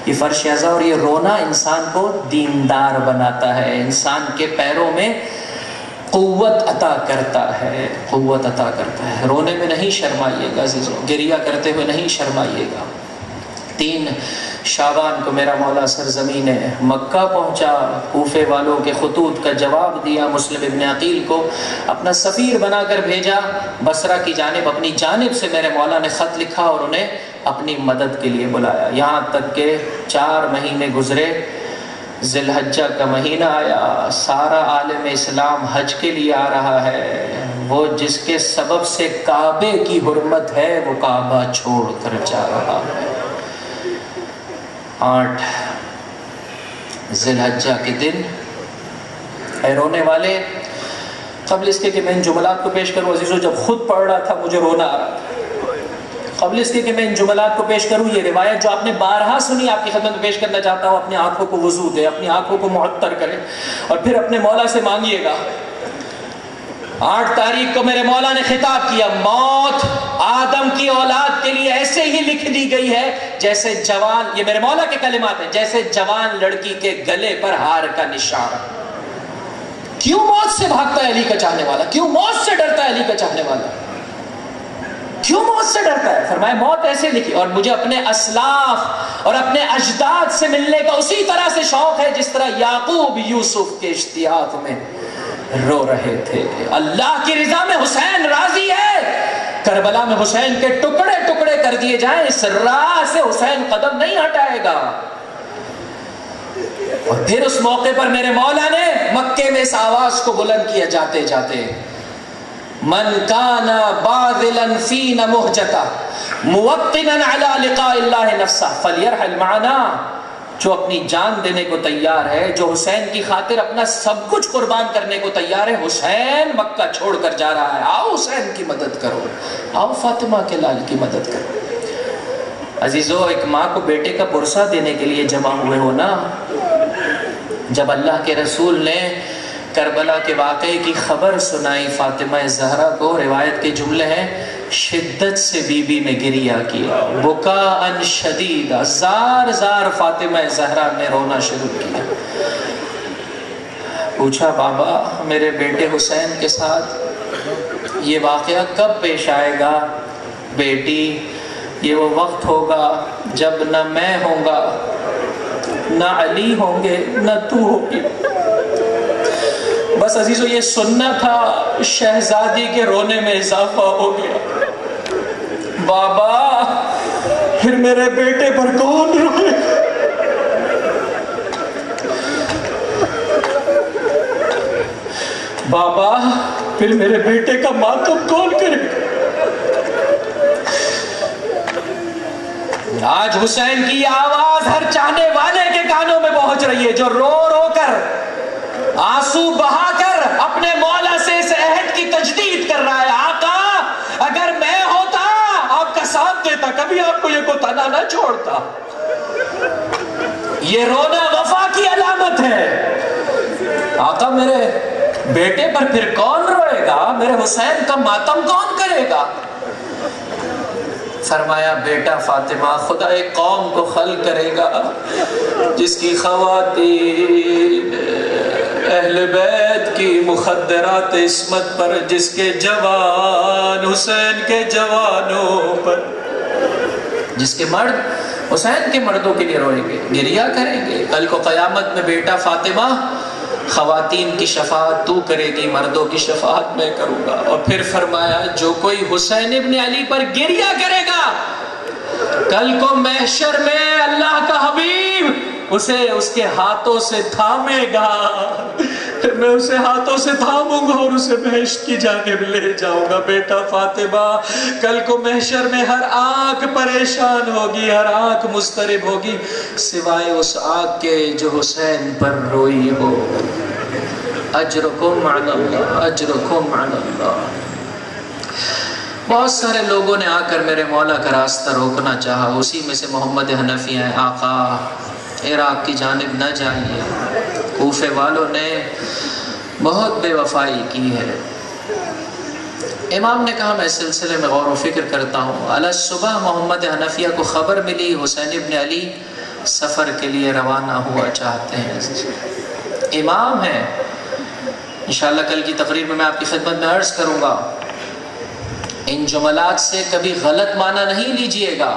یہ فرش ازا اور یہ رونا انسان کو دیندار بناتا ہے، انسان کے پیروں میں قوت عطا کرتا ہے، قوت عطا کرتا ہے۔ رونے میں نہیں شرمائیے گا عزیزوں، گریہ کرتے ہوئے نہیں شرمائیے گا۔ 3 شعبان کو میرا مولا سرزمین مکہ پہنچا، کوفے والوں کے خطوط کا جواب دیا، مسلم ابن عقیل کو اپنا سفیر بنا کر بھیجا بصرہ کی جانب، اپنی جانب سے میرے مولا نے خط لکھا اور انہیں اپنی مدد کے لیے بلایا، یہاں تک کہ 4 مہینے گزرے، ذی الحجہ کا مہینہ آیا، سارا عالم اسلام حج کے لیے آ رہا ہے، وہ جس کے سبب سے کعبے کی حرمت ہے وہ کعبہ چھوڑ کر جا رہا ہے۔ 8 ذی الحجہ کے دن، اے رونے والے، قبل اس کے کہ میں ان جملات کو پیش کروں عزیزو، جب خود پڑھ رہا تھا مجھے رونا آ رہا تھا، قبل اس کے کہ میں ان جملات کو پیش کروں، یہ روایت جو آپ نے بارہا سنی آپ کی خدمت میں پیش کرنا چاہتا ہوں، اپنی آنکھوں کو وضو دے، اپنی آنکھوں کو معطر کرے اور پھر اپنے مولا سے مانگیے گا۔ 8 تاریخ کو میرے مولا نے خطاب کیا، موت آدم کی اولاد کے لیے ایسے ہی لکھ دی گئی ہے جیسے جوان، یہ میرے مولا کے کلمات ہیں، جیسے جوان لڑکی کے گلے پر ہار کا نشان۔ کیوں موت سے بھاگتا ہے علی کا چاہنے والا؟ کیوں موت سے ڈرتا ہے علی کا چاہنے والا؟ کیوں موت سے ڈرتا ہے؟ فرمایا موت ایسے لکھی، اور مجھے اپنے اسلاف اور اپنے اجداد سے ملنے کا اسی طرح سے شوق ہے جس طرح یعقوب یوسف کے اشتیاق میں رو رہے تھے۔ اللہ کی رضا میں حسین راضی ہے، کربلا میں حسین کے ٹکڑے ٹکڑے کر دیے جائیں، اس راہ سے حسین قدم نہیں ہٹائے گا۔ اور پھر اس موقع پر میرے مولا نے مکے میں اس آواز کو بلند کیا جاتے جاتے، من کان باذلا فینا مہجتا موطنا علی لقاء اللہ نفسہ فلیرحل معنا، جو اپنی جان دینے کو تیار ہے، جو حسین کی خاطر اپنا سب کچھ قربان کرنے کو تیار ہے، حسین مکہ چھوڑ کر جا رہا ہے، آؤ حسین کی مدد کرو، آؤ فاطمہ کے لال کی مدد کرو۔ عزیزو، ایک ماں کو بیٹے کا برسہ دینے کے لیے جمع ہوئے ہو نا، جب اللہ کے رسول نے کربلا کے واقعے کی خبر سنائی فاطمہ زہرا کو، روایت کے جملے ہیں شدت سے بی بی نے گریہ کیا، بکاءً شدیدہ، زار زار فاطمہ زہرا نے رونا شروع کیا۔ پوچھا بابا میرے بیٹے حسین کے ساتھ یہ واقعہ کب پیش آئے گا؟ بیٹی یہ وہ وقت ہوگا جب نہ میں ہوں گا، نہ علی ہوں گے، نہ تو ہوگی۔ بس عزیزو یہ سننا تھا، شہزادی کے رونے میں اضافہ ہو گیا۔ بابا پھر میرے بیٹے پر کون روئے؟ بابا پھر میرے بیٹے کا ماتم کون کرے؟ آج حسین کی آواز ہر چاہنے والے کے کانوں میں پہنچ رہی ہے جو رو رو کر، آنسو بہا کر اپنے مولا سے اس عہد کی تجدید کر رہا ہے، آقا اگر میں ہوتا آپ کا ساتھ دیتا، کبھی آپ کو یہ کوتانا نہ چھوڑتا۔ یہ رونا وفا کی علامت ہے۔ آقا میرے بیٹے پر پھر کون روئے گا؟ میرے حسین کا ماتم کون کرے گا؟ فرمایا بیٹا فاطمہ خدا ایک قوم کو خل کرے گا جس کی خواتین اہل بیت کی مخدرات عصمت پر، جس کے جوان حسین کے جوانوں پر، جس کے مرد حسین کے مردوں کے لیے روئیں گے، گریہ کریں گے۔ کل کو قیامت میں بیٹا فاطمہ خواتین کی شفاعت تو کرے گی، مردوں کی شفاعت میں کروں گا۔ اور پھر فرمایا جو کوئی حسین ابن علی پر گریہ کرے گا کل کو محشر میں اللہ کا حبیب اسے اس کے ہاتھوں سے تھامے گا، پھر میں اسے ہاتھوں سے تھاموں گا اور اسے بہشت کی جانب لے جاؤں گا۔ بیٹا فاطمہ کل کو محشر میں ہر آنکھ پریشان ہوگی، ہر آنکھ مضطرب ہوگی سوائے اس آنکھ کے جو حسین پر روئی ہو۔ اجرکم علی اللہ، اجرکم علی اللہ۔ بہت سارے لوگوں نے آ کر میرے مولا کا راستہ روکنا چاہا، اسی میں سے محمد حنفی ہیں، آقا عراق کی جانب نہ جائیے۔ کوفے والوں نے بہت بے وفائی کی ہے۔ امام نے کہا میں اس سلسلے میں غور و فکر کرتا ہوں۔ علی صبح محمد حنفیہ کو خبر ملی حسین ابن علی سفر کے لیے روانہ ہوا چاہتے ہیں۔ امام ہیں، انشاءاللہ کل کی تقریر میں آپ کی خدمت میں عرض کروں گا، ان جملات سے کبھی غلط معنی نہیں لیجئے گا،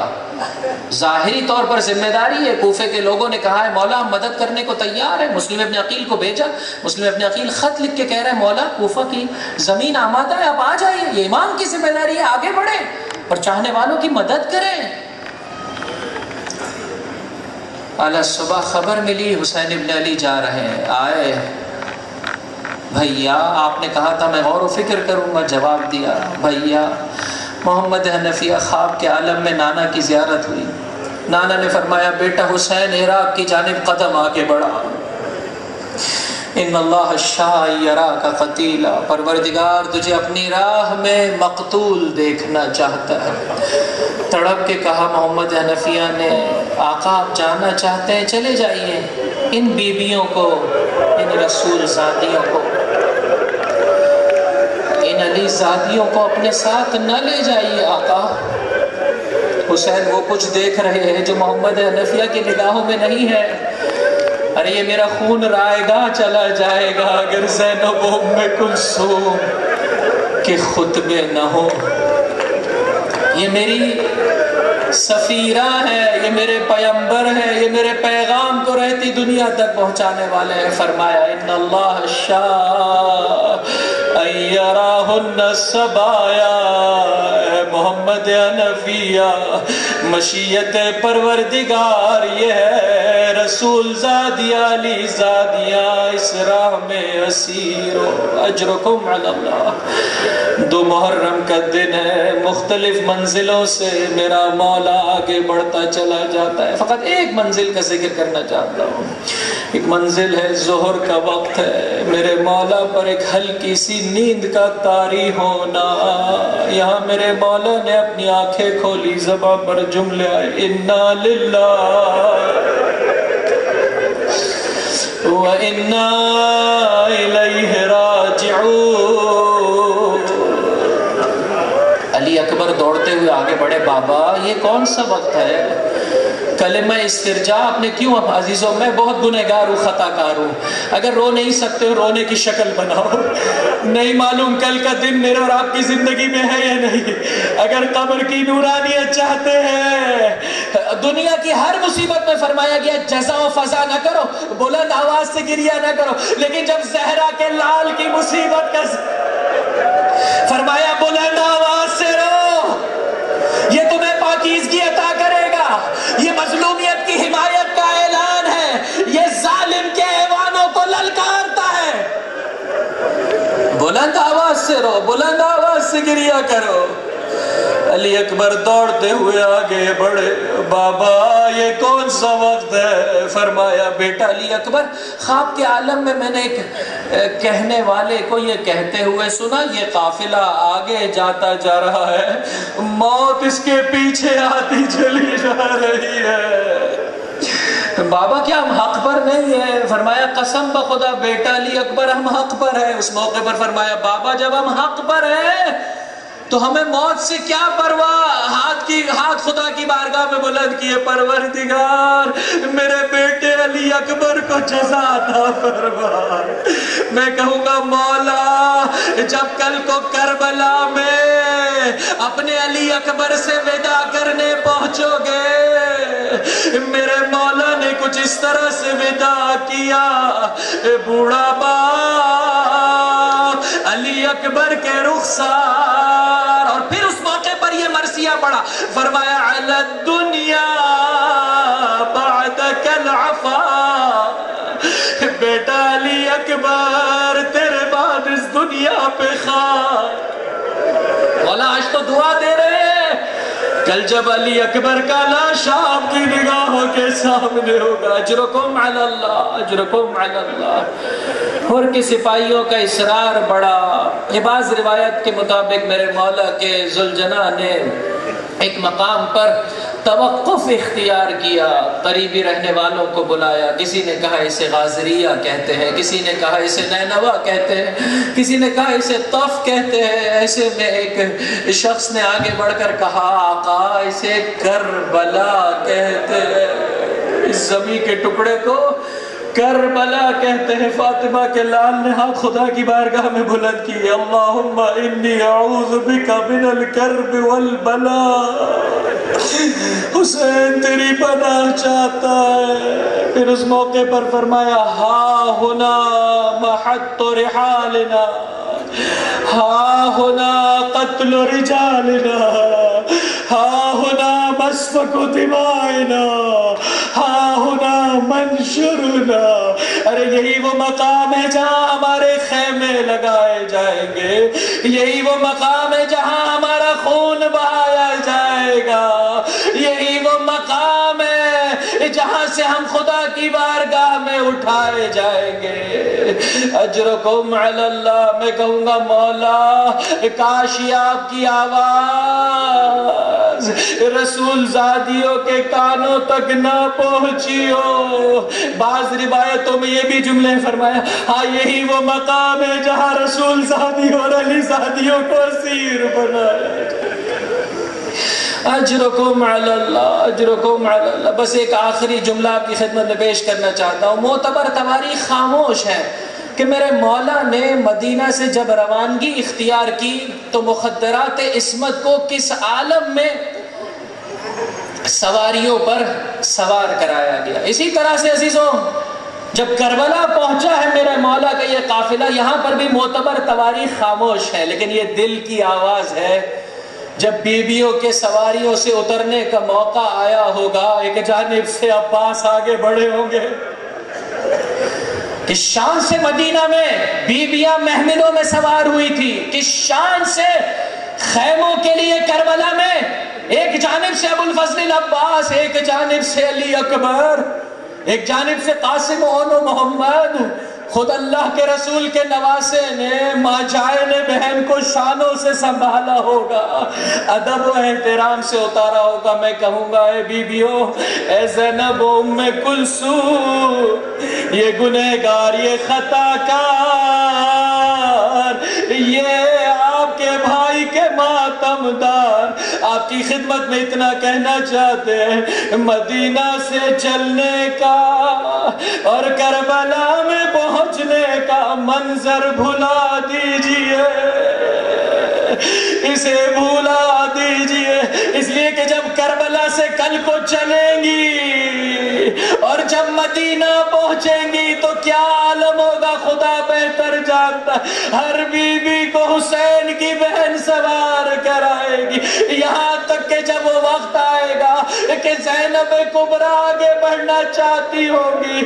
ظاہری طور پر ذمہ داری ہے۔ کوفے کے لوگوں نے کہا ہے مولا ہم مدد کرنے کو تیار ہے، مسلم ابن عقیل کو بھیجا، مسلم ابن عقیل خط لکھ کے کہہ رہا ہے مولا کوفہ کی زمین آمادہ ہے، آپ آ جائیے، یہ امام کی ذمہ داری ہے، آگے بڑھیں اور چاہنے والوں کی مدد کریں۔ اعلیٰ صبح خبر ملی حسین ابن علی جا رہے ہیں، آئے بھیا آپ نے کہا تھا میں غور و فکر کروں گا، جواب دیا بھیا محمد حنفیہ خواب کے عالم میں نانا کی زیارت ہوئی، نانا نے فرمایا بیٹا حسین عراق کی جانب قدم آگے بڑھا، ان اللہ الشاء یراک قتیلا، پروردگار تجھے اپنی راہ میں مقتول دیکھنا چاہتا ہے۔ تڑپ کے کہا محمد حنفیہ نے آقا آپ جانا چاہتے ہیں چلے جائیے، ان بیبیوں کو، ان رسول زادیوں کو، ان علی زادیوں کو اپنے ساتھ نہ لے جائیے آقا۔ حسین وہ کچھ دیکھ رہے ہیں جو محمد حنفیہ کی نگاہوں میں نہیں ہے۔ ارے یہ میرا خون رائے گا چلا جائے گا اگر زینب و ام کلثوم کے خطبے نہ ہو۔ یہ میری سفیرہ ہے، یہ میرے پیمبر ہے، یہ میرے پیغام کو رہتی دنیا تک پہنچانے والے ہیں۔ فرمایا ان اللہ شاء ان یراہن الصبایا، محمد حنفیہ مشیت پروردگار یہ ہے رسول زادیہ علی زادیہ اس راہ میں اسیر ہو۔ اجرکم علی اللہ۔ 2 محرم کا دن ہے، مختلف منزلوں سے میرا مولا آگے بڑھتا چلا جاتا ہے۔ فقط ایک منزل کا ذکر کرنا چاہتا ہوں، ایک منزل ہے ظہر کا وقت ہے، میرے مولا پر ایک ہلکی سی نیند کا طاری ہونا۔ یہاں میرے مولا نے اپنی آنکھیں کھولی، زبان پر جملے آئے انا للہ وَإِنَّا إِلَيْهِ رَاجِعُونَ۔ علی اکبر دوڑتے ہوئے آگے بڑھے، بابا یہ کون سا وقت ہے؟ کلمہ استرجاع آپ نے کیوں؟ عزیزوں میں بہت گنہگار ہوں، خطا کار ہوں، اگر رو نہیں سکتے ہو رونے کی شکل بناؤ، نہیں معلوم کل کا دن میرے اور آپ کی زندگی میں ہے یا نہیں۔ اگر قبر کی نورانیت چاہتے ہیں، دنیا کی ہر مصیبت میں فرمایا گیا جزا و فضا نہ کرو، بلند آواز سے گریہ نہ کرو، لیکن جب زہرا کے لال کی مصیبت کا فرمایا بلند آواز سے رو، یہ تمہیں پاکیزگی عطا کرے گا، یہ مظلومیت کی حمایت کا اعلان ہے، یہ ظالم کے ایوانوں کو للکارتا ہے۔ بلند آواز سے رو، بلند آواز سے گریہ کرو۔ علی اکبر دوڑتے ہوئے آگے بڑھے، بابا یہ کون سا وقت ہے؟ فرمایا بیٹا علی اکبر، خواب کے عالم میں نے ایک کہنے والے کو یہ کہتے ہوئے سنا، یہ قافلہ آگے جاتا جا رہا ہے، موت اس کے پیچھے آتی چلی جا رہی ہے۔ بابا کیا ہم حق پر نہیں ہیں؟ فرمایا قسم بخدا بیٹا علی اکبر ہم حق پر ہیں۔ اس موقع پر فرمایا بابا جب ہم حق پر ہیں تو ہمیں موت سے کیا پرواہ؟ ہاتھ خدا کی بارگاہ میں بلند کیے، پروردگار میرے بیٹے علی اکبر کو جزا عطا فرما۔ میں کہوں گا مولا جب کل کو کربلا میں اپنے علی اکبر سے وداع کرنے پہنچو گے، میرے مولا نے کچھ اس طرح سے وداع کیا، بوڑھا باپ علی اکبر کے رخسار، اور پھر اس موقع پر یہ مرثیہ پڑھا، فرمایا علی الدنیا بعدک العفا، بیٹا علی اکبر تیرے بعد اس دنیا پہ خاک۔ مولا آج تو دعا دے رہے ہیں، کل جب علی اکبر کا لاش آپ کی نگاہوں کے سامنے ہوگا، اجرکم علی اللہ، اجرکم علی اللہ۔ اور کے سپاہیوں کا اصرار بڑا، بعض روایت کے مطابق میرے مولا کے ذوالجناح نے ایک مقام پر توقف اختیار کیا، قریبی رہنے والوں کو بلایا، کسی نے کہا اسے غازریہ کہتے ہیں، کسی نے کہا اسے نینوا کہتے ہیں، کسی نے کہا اسے طف کہتے ہیں۔ ایسے میں ایک شخص نے آگے بڑھ کر کہا آقا اسے کربلا کہتے ہیں، اس زمین کے ٹکڑے کو کربلا کہتے ہیں۔ فاطمہ کے لال نے ہاتھ خدا کی بارگاہ میں بلند کی، اللہم انی اعوذ بک من الکرب والبلاء، حسین تیری پناہ چاہتا ہے۔ پھر اس موقع پر فرمایا ہا ہنا محط رحالنا، ہا ہنا قتل رجالنا، ہا ہنا مسفک دمائنا، ہا ہنا منشرنا۔ ارے یہی وہ مقام ہے جہاں ہمارے خیمے لگائے جائیں گے، یہی وہ مقام ہے جہاں ہمارا خون بہایا جائے گا، یہی وہ مقام ہے جہاں سے ہم خدا کی بارگاہ میں اٹھائے جائیں گے۔ اجرکم علی اللہ۔ میں کہوں گا مولا کاش یہ آپ کی آواز رسول زادیوں کے کانوں تک نہ پہنچی ہو۔ بعض روایتوں میں یہ بھی جملے فرمایا ہاں یہی وہ مقام ہے جہاں رسول زادیوں اور علی زادیوں کو اسیر بنایا۔ اجرکم علی اللہ، اجرکم علی اللہ۔ بس ایک آخری جملہ آپ کی خدمت میں پیش کرنا چاہتا ہوں۔ معتبر تواریخ خاموش ہے کہ میرے مولا نے مدینہ سے جب روانگی اختیار کی تو مخدرات عصمت کو کس عالم میں سواریوں پر سوار کرایا گیا۔ اسی طرح سے عزیزوں جب کربلا پہنچا ہے میرے مولا کا یہ قافلہ، یہاں پر بھی معتبر تواریخ خاموش ہے، لیکن یہ دل کی آواز ہے جب بیویوں کے سواریوں سے اترنے کا موقع آیا ہوگا، ایک جانب سے عباس آگے بڑھے ہوں گے، کس شان سے مدینہ میں بیویاں محملوں میں سوار ہوئی تھی، کس شان سے خیموں کے لیے کربلا میں ایک جانب سے ابو الفضل العباس، ایک جانب سے علی اکبر، ایک جانب سے قاسم و محمد، خود اللہ کے رسول کے نواسے نے ماجائے نے بہن کو شانوں سے سنبھالا ہوگا، ادب و احترام سے اتارا ہوگا۔ میں کہوں گا اے بیویوں، اے زینب و ام کلثوم، یہ گنہگار، یہ خطا کار، یہ آپ کے بھائی کے ماتمدار آپ کی خدمت میں اتنا کہنا چاہتے ہیں، مدینہ سے چلنے کا اور کربلا میں پہنچنے کا منظر بھلا دیجئے، اسے بھلا دیجئے، اس لیے کہ جب کربلا سے کل کو چلیں گی اور جب مدینہ پہنچیں گی تو کیا عالم ہوگا خدا بہتر جانتا۔ ہر بی بی کو حسین کی بہن سوار کرائے گی، یہاں تک کہ جب وہ وقت آئے گا کہ زینب کبریٰ آگے بڑھنا چاہتی ہوگی،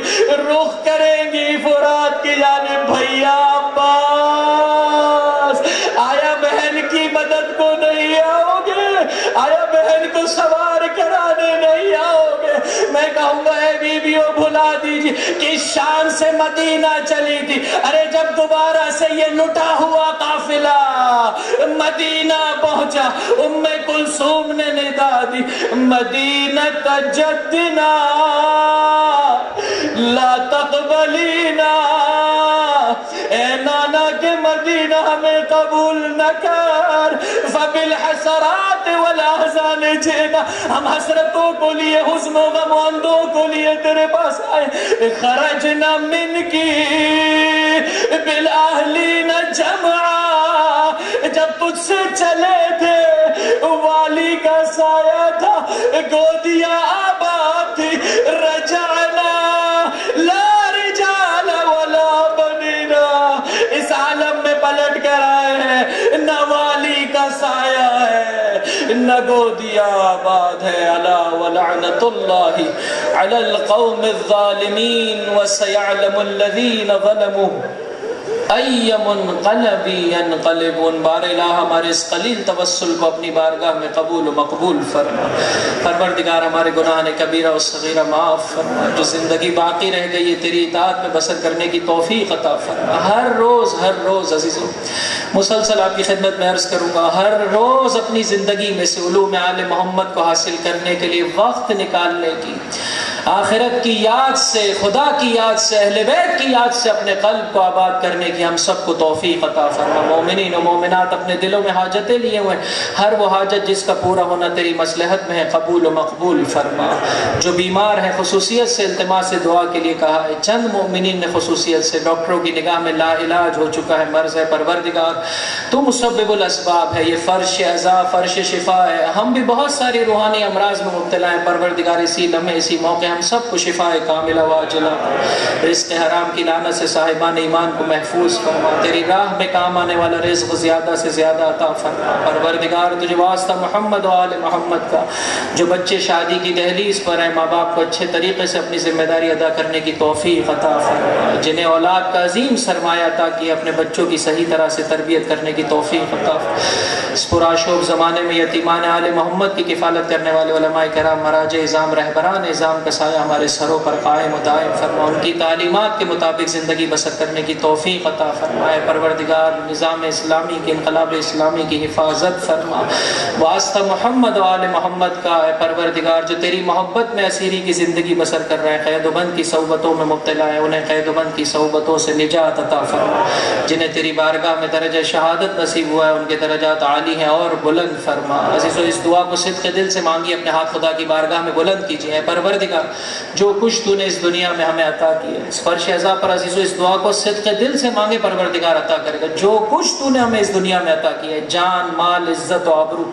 رخ کریں گی فرات کی جانب، بھیا عباس آیا بہن کی مدد کو نہیں آؤ گے؟ آیا بہن کو سوار کرانے نہیں آؤ گے؟ میں کہوں گا اے بیویوں بھلا دیجیے کہ شان سے مدینہ چلی تھی، ارے جب دوبارہ سے یہ لٹا ہوا قافلہ مدینہ پہنچا، ام کلثوم نے ندا دی، مدینہ جدنا لا تقبلینا، اے نانا کے مدینہ ہمیں قبول نہ کر، فبالحسرات والاحزان جئنا، ہم حسرتوں کو لیے، حزن و غم و اندوں کو لیے تیرے پاس آئے، خرجنا من کی بالاہلین جمعا، جب تجھ سے چلے تھے والی کا سایہ تھا، گودیاں آباد تھی، رجعنا لا رجال ولا بنینا، اس عالم میں پلٹ کر آئے ہیں، نہ والی کا سایہ ہے نہ گودیاں آباد ہے، الا ولعنت اللہ علی القوم الظالمین وسیعلم الذین ظلموا ای منقلب ینقلبون۔ بار الہ ہمارے اس قلیل توسل کو اپنی بارگاہ میں قبول و مقبول فرما، پروردگار ہمارے گناہ کبیرہ و صغیرہ معاف فرما، جو زندگی باقی رہ گئی ہے تیری اطاعت میں بسر کرنے کی توفیق عطا فرما۔ ہر روز عزیزوں مسلسل آپ کی خدمت میں عرض کروں گا، ہر روز اپنی زندگی میں سے علوم آل محمد کو حاصل کرنے کے لیے وقت نکالنے کی، آخرت کی یاد سے، خدا کی یاد سے، اہل بیت کی یاد سے اپنے قلب کو آباد کرنے کی ہم سب کو توفیق عطا فرما۔ مومنین و مومنات اپنے دلوں میں حاجتیں لیے ہوئے، ہر وہ حاجت جس کا پورا ہونا تیری مصلحت میں ہے قبول و مقبول فرما۔ جو بیمار ہیں خصوصیت سے التماس سے دعا کے لیے کہا ہے، چند مومنین نے خصوصیت سے، ڈاکٹروں کی نگاہ میں لا علاج ہو چکا ہے، مرض ہے، پروردگار تو مسبب الاسباب ہے، یہ فرش عزا فرش شفا ہے، ہم بھی بہت ساری روحانی امراض میں مبتلا ہیں، پروردگار اسی لمحے اسی موقع ہم سب کو شفا کاملہ واجلہ، رزق حرام کی لعنت سے صاحبان ایمان کو محفوظ فرما، تیری راہ میں کام آنے والا رزق زیادہ سے زیادہ عطا فرما۔ پروردگار تجھے واسطہ محمد و آل محمد کا، جو بچے شادی کی دہلیز پر ہیں، ماں باپ کو اچھے طریقے سے اپنی ذمہ داری ادا کرنے کی توفیق عطا فرما، جنہیں اولاد کا عظیم سرمایہ عطا کیا اپنے بچوں کی صحیح طرح سے تربیت کرنے کی توفیق عطا فرما۔ اس پرآشوب زمانے میں یتیمان آل محمد کی کفالت کرنے والے علماء کرام، مراجع اعظام، رہبران اعظام کا سایہ ہمارے سروں پر قائم و دائم فرما، ان کی تعلیمات کے مطابق زندگی بسر کرنے کی توفیق عطا فرمائے۔ پروردگار نظام اسلامی کی، انقلاب اسلامی کی حفاظت فرما، واسطہ محمد و آل محمد کا ہے پروردگار، جو تیری محبت میں اسیری کی زندگی بسر کر رہے ہیں، قید و بند کی صحبتوں میں مبتلا ہے، انہیں قید و بند کی صحبتوں سے نجات عطا فرما، جنہیں تیری بارگاہ میں درجہ شہادت نصیب ہوا ہے ان کے درجات عالی ہیں اور بلند فرما۔ عزیزو اس دعا کو صدق دل سے مانگی، اپنے ہاتھ خدا کی بارگاہ میں بلند کیجیے۔ اے پروردگار جو کچھ تو نے اس دنیا میں ہمیں عطا کیا ہے، اس فرش عزا پر عزیزو اس دعا کو صدق دل سے مانگے، پروردگار عطا کرے گا۔ جو کچھ تو نے ہمیں اس دنیا میں عطا کیا ہے، جان، مال، عزت و آبرو،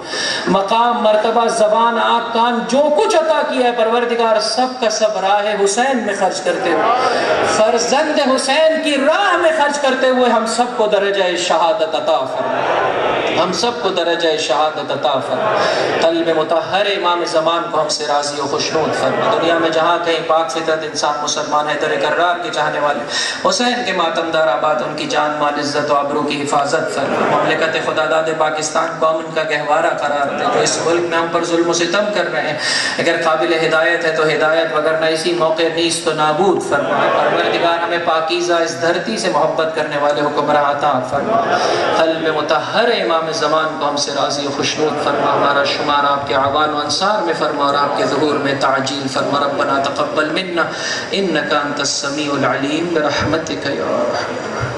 مقام، مرتبہ، زبان، آنکھ، کان، جو کچھ عطا کیا ہے پروردگار سب کا سب راہ حسین میں خرچ کرتے ہوئے، فرزند حسین کی راہ میں خرچ کرتے ہوئے ہم سب کو درجہ شہادت عطا فرما، ہم سب کو درجہ شہادت عطا فرما۔ قلب مطہر امام زمان کو ہم سے راضی و خوشنود فرما، دنیا میں میں جہاں کہیں پاک فطرت انسان مسلمان ہے در کرار کے چاہنے والے حسین کے ماتم دار آباد ان کی جان مال عزت و آبرو کی حفاظت فرما۔ مملکت خدا داد پاکستان کو امن کا گہوارہ قرار دے، جو اس ملک میں ہم پر ظلم و ستم کر رہے ہیں اگر قابل ہدایت ہے تو ہدایت، وگرنہ اسی موقع نیست و نابود فرما۔ پروردگار ہمیں پاکیزہ اس دھرتی سے محبت کرنے والے حکمراں عطا فرما۔ قلب مطہر امام زمان کو ہم سے راضی و خوشنود فرما، ہمارا شمار آپ کے اعوان و انصار میں فرما اور آپ کے ظہور میں تعجیل فرما۔ ربنا تقبل منا انک انت السمیع العلیم برحمتک یا ارحم۔